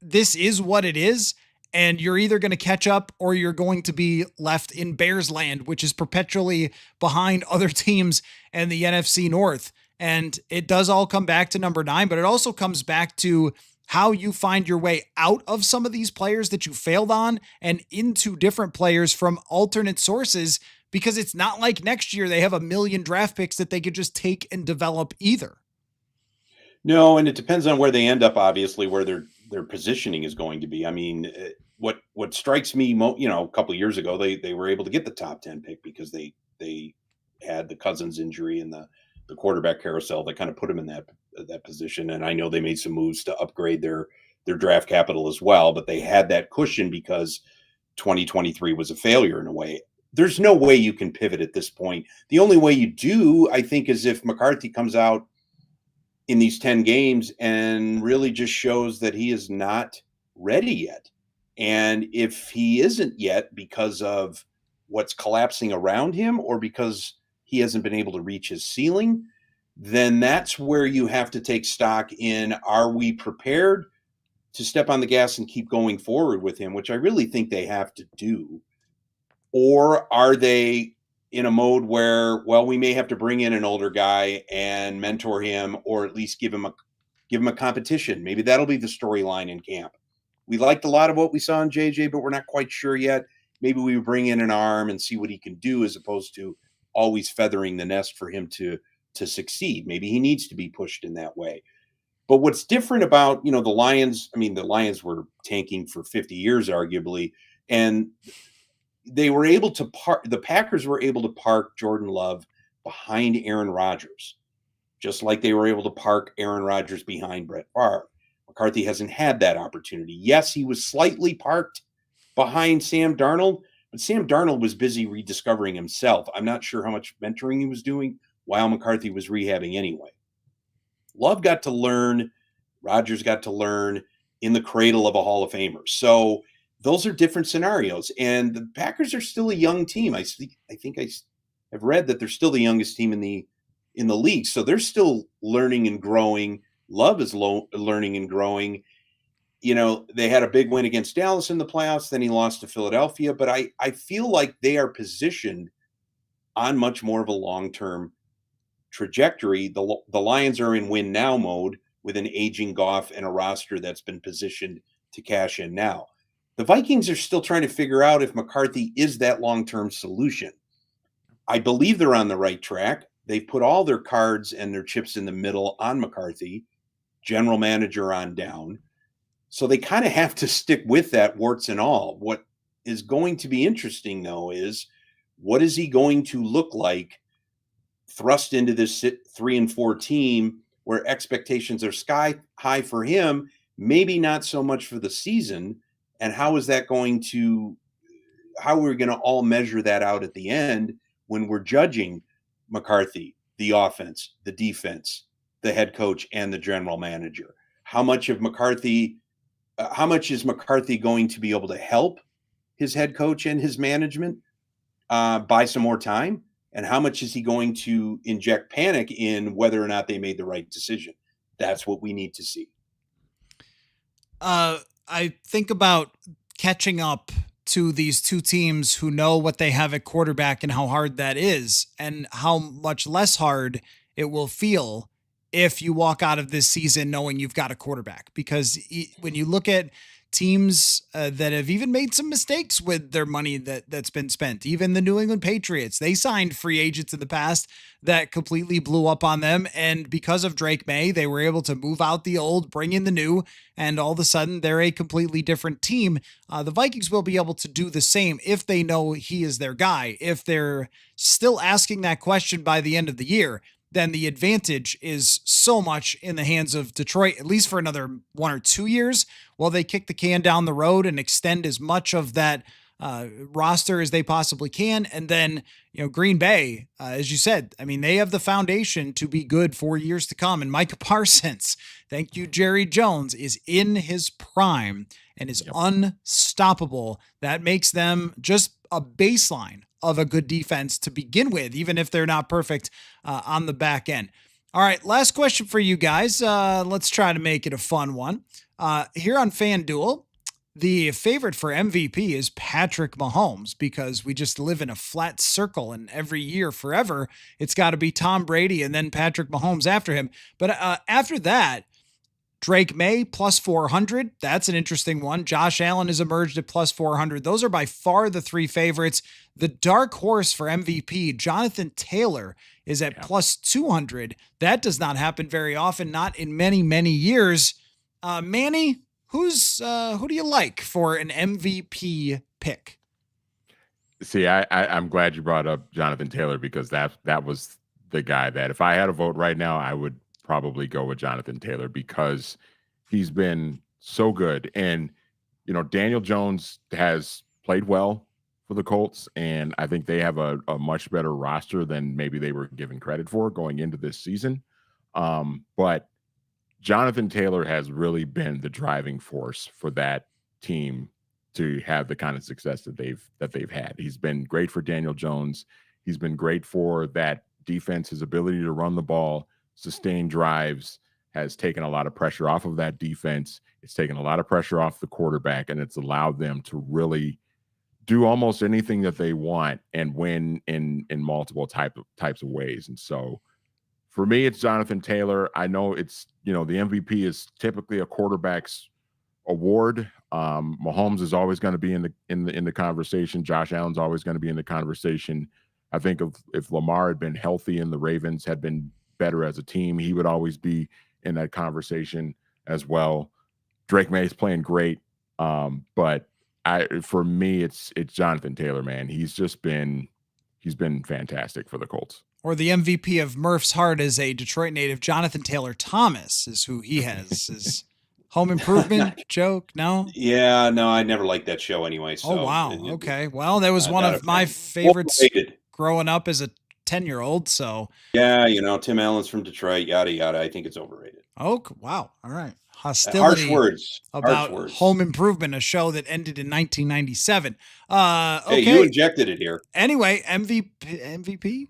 this is what it is. And you're either going to catch up or you're going to be left in Bears land, which is perpetually behind other teams in the NFC North. And it does all come back to number 9, but it also comes back to how you find your way out of some of these players that you failed on and into different players from alternate sources, because it's not like next year they have a million draft picks that they could just take and develop either. No, and it depends on where they end up, obviously, where their positioning is going to be. I mean, what strikes me, a couple of years ago, they were able to get the top 10 pick because they had the Cousins injury and the quarterback carousel that kind of put them in that position. And I know they made some moves to upgrade their draft capital as well, but they had that cushion because 2023 was a failure in a way. There's no way you can pivot at this point. The only way you do, I think, is if McCarthy comes out in these 10 games and really just shows that he is not ready yet. And if he isn't yet because of what's collapsing around him or because he hasn't been able to reach his ceiling, then that's where you have to take stock in, are we prepared to step on the gas and keep going forward with him, which I really think they have to do. Or are they in a mode where, well, we may have to bring in an older guy and mentor him, or at least give him a competition. Maybe that'll be the storyline in camp. We liked a lot of what we saw in JJ, but we're not quite sure yet. Maybe we bring in an arm and see what he can do, as opposed to always feathering the nest for him to succeed. Maybe he needs to be pushed in that way. But what's different about, the Lions, the Lions were tanking for 50 years, arguably, and they were able to the Packers were able to park Jordan Love behind Aaron Rodgers, just like they were able to park Aaron Rodgers behind Brett Favre. McCarthy hasn't had that opportunity. Yes, he was slightly parked behind Sam Darnold, but Sam Darnold was busy rediscovering himself. I'm not sure how much mentoring he was doing while McCarthy was rehabbing anyway. Love got to learn, Rodgers got to learn in the cradle of a Hall of Famer. So those are different scenarios. And the Packers are still a young team. I think I have read that they're still the youngest team in the league. So they're still learning and growing. Love is learning and growing. They had a big win against Dallas in the playoffs. Then he lost to Philadelphia. But I feel like they are positioned on much more of a long-term trajectory. The Lions are in win now mode with an aging Goff and a roster that's been positioned to cash in now. The Vikings are still trying to figure out if McCarthy is that long-term solution. I believe they're on the right track. They've put all their cards and their chips in the middle on McCarthy, general manager on down. So they kind of have to stick with that, warts and all. What is going to be interesting, though, is what is he going to look like thrust into this 3-4 team where expectations are sky high for him, maybe not so much for the season. And how are we going to all measure that out at the end when we're judging McCarthy, the offense, the defense, the head coach, and the general manager? How much of McCarthy how much is McCarthy going to be able to help his head coach and his management buy some more time? And how much is he going to inject panic in whether or not they made the right decision? That's what we need to see. I think about catching up to these two teams who know what they have at quarterback and how hard that is, and how much less hard it will feel if you walk out of this season knowing you've got a quarterback. Because when you look at teams that have even made some mistakes with their money that's been spent, even the New England Patriots, they signed free agents in the past that completely blew up on them. And because of Drake May, they were able to move out the old, bring in the new, and all of a sudden they're a completely different team. The Vikings will be able to do the same if they know he is their guy. If they're still asking that question by the end of the year, then the advantage is so much in the hands of Detroit, at least for another 1 or 2 years, while they kick the can down the road and extend as much of that roster as they possibly can. And then, Green Bay, as you said, I mean, they have the foundation to be good for years to come. And Micah Parsons, thank you, Jerry Jones, is in his prime and is unstoppable. That makes them just a baseline of a good defense to begin with, even if they're not perfect on the back end. All right, last question for you guys. Let's try to make it a fun one. Here on FanDuel, the favorite for MVP is Patrick Mahomes, because we just live in a flat circle, and every year forever, it's got to be Tom Brady and then Patrick Mahomes after him. But after that, Drake May plus 400. That's an interesting one. Josh Allen has emerged at plus 400. Those are by far the three favorites. The dark horse for MVP, Jonathan Taylor, is at plus 200. That does not happen very often, not in many, many years. Manny, who do you like for an MVP pick? See, I'm glad you brought up Jonathan Taylor, because that was the guy that if I had a vote right now, I would probably go with Jonathan Taylor, because he's been so good. And, Daniel Jones has played well for the Colts, and I think they have a much better roster than maybe they were given credit for going into this season. But Jonathan Taylor has really been the driving force for that team to have the kind of success that they've had. He's been great for Daniel Jones. He's been great for that defense. His ability to run the ball, sustain drives, has taken a lot of pressure off of that defense. It's taken a lot of pressure off the quarterback, and it's allowed them to really do almost anything that they want and win in multiple types of ways. And so for me, it's Jonathan Taylor. I know it's, the MVP is typically a quarterback's award. Mahomes is always going to be in the conversation. Josh Allen's always going to be in the conversation. I think if Lamar had been healthy and the Ravens had been better as a team, he would always be in that conversation as well. Drake May is playing great. But for me, it's Jonathan Taylor, man. He's been fantastic for the Colts. Or the MVP of Murph's heart is a Detroit native, Jonathan Taylor Thomas, is who he has. His home improvement joke? No? Yeah, no, I never liked that show anyway. So, oh, wow. Okay. Well, that was one of my favorites growing up as a 10-year-old. So, yeah, Tim Allen's from Detroit, yada, yada. I think it's overrated. Oh, wow. All right. Hostility harsh words about Home Improvement, a show that ended in 1997. Okay. Hey, you injected it here. Anyway, MVP?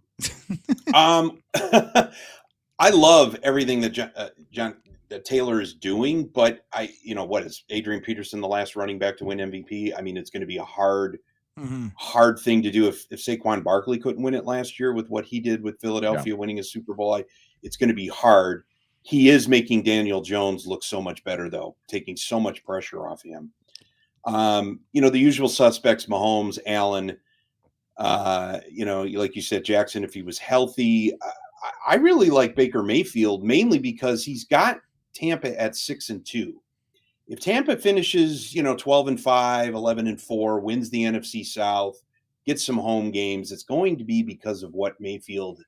I love everything that Taylor is doing, but what is Adrian Peterson the last running back to win MVP? I mean, it's going to be a hard thing to do. If Saquon Barkley couldn't win it last year with what he did with Philadelphia winning a Super Bowl, it's going to be hard. He is making Daniel Jones look so much better, though, taking so much pressure off him. The usual suspects, Mahomes, Allen, like you said, Jackson, if he was healthy. I really like Baker Mayfield, mainly because he's got Tampa at 6-2. If Tampa finishes, 12-5, 11-4, wins the NFC South, gets some home games, it's going to be because of what Mayfield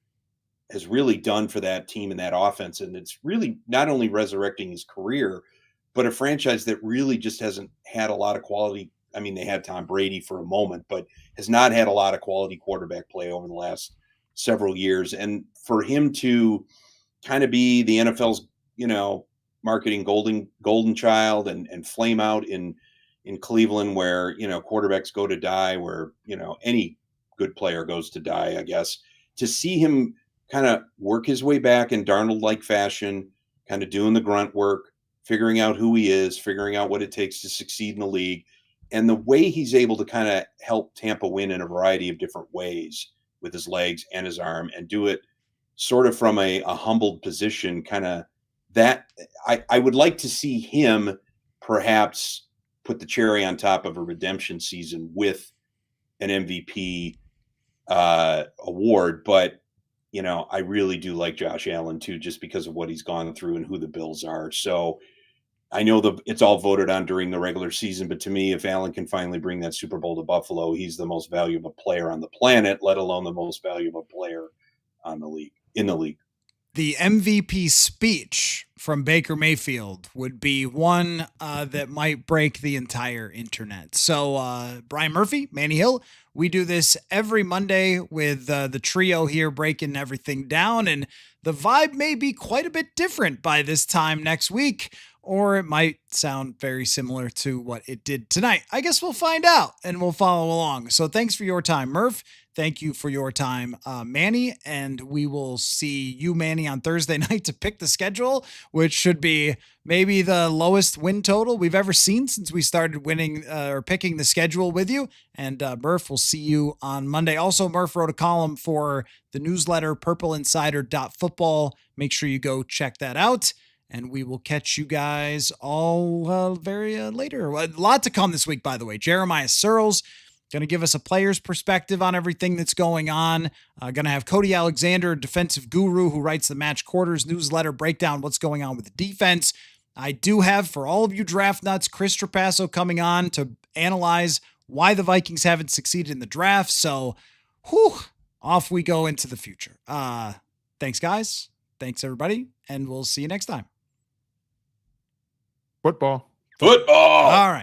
has really done for that team and that offense. And it's really not only resurrecting his career, but a franchise that really just hasn't had a lot of quality. I mean, they had Tom Brady for a moment, but has not had a lot of quality quarterback play over the last several years. And for him to kind of be the NFL's, marketing Golden Child and Flame Out in Cleveland, where, quarterbacks go to die, where, any good player goes to die, I guess. To see him kind of work his way back in Darnold-like fashion, kind of doing the grunt work, figuring out who he is, figuring out what it takes to succeed in the league, and the way he's able to kind of help Tampa win in a variety of different ways with his legs and his arm, and do it sort of from a humbled position, kind of that I would like to see him perhaps put the cherry on top of a redemption season with an MVP award. But, I really do like Josh Allen too, just because of what he's gone through and who the Bills are. So I know it's all voted on during the regular season, but to me, if Allen can finally bring that Super Bowl to Buffalo, he's the most valuable player on the planet, let alone the most valuable player in the league. The MVP speech from Baker Mayfield would be one that might break the entire internet. So Brian Murphy, Manny Hill, we do this every Monday with the trio here breaking everything down, and the vibe may be quite a bit different by this time next week, or it might sound very similar to what it did tonight. I guess we'll find out and we'll follow along. So thanks for your time, Murph. Thank you for your time, Manny, and we will see you, Manny, on Thursday night to pick the schedule, which should be maybe the lowest win total we've ever seen since we started winning or picking the schedule with you. And Murph, we'll see you on Monday. Also, Murph wrote a column for the newsletter, purpleinsider.football. Make sure you go check that out. And we will catch you guys all very later. A lot to come this week, by the way. Jeremiah Searles going to give us a player's perspective on everything that's going on. Going to have Cody Alexander, defensive guru who writes the Match Quarters newsletter, break down what's going on with the defense. I do have, for all of you draft nuts, Chris Trapasso coming on to analyze why the Vikings haven't succeeded in the draft. So, off we go into the future. Thanks, guys. Thanks, everybody. And we'll see you next time. Football. All right.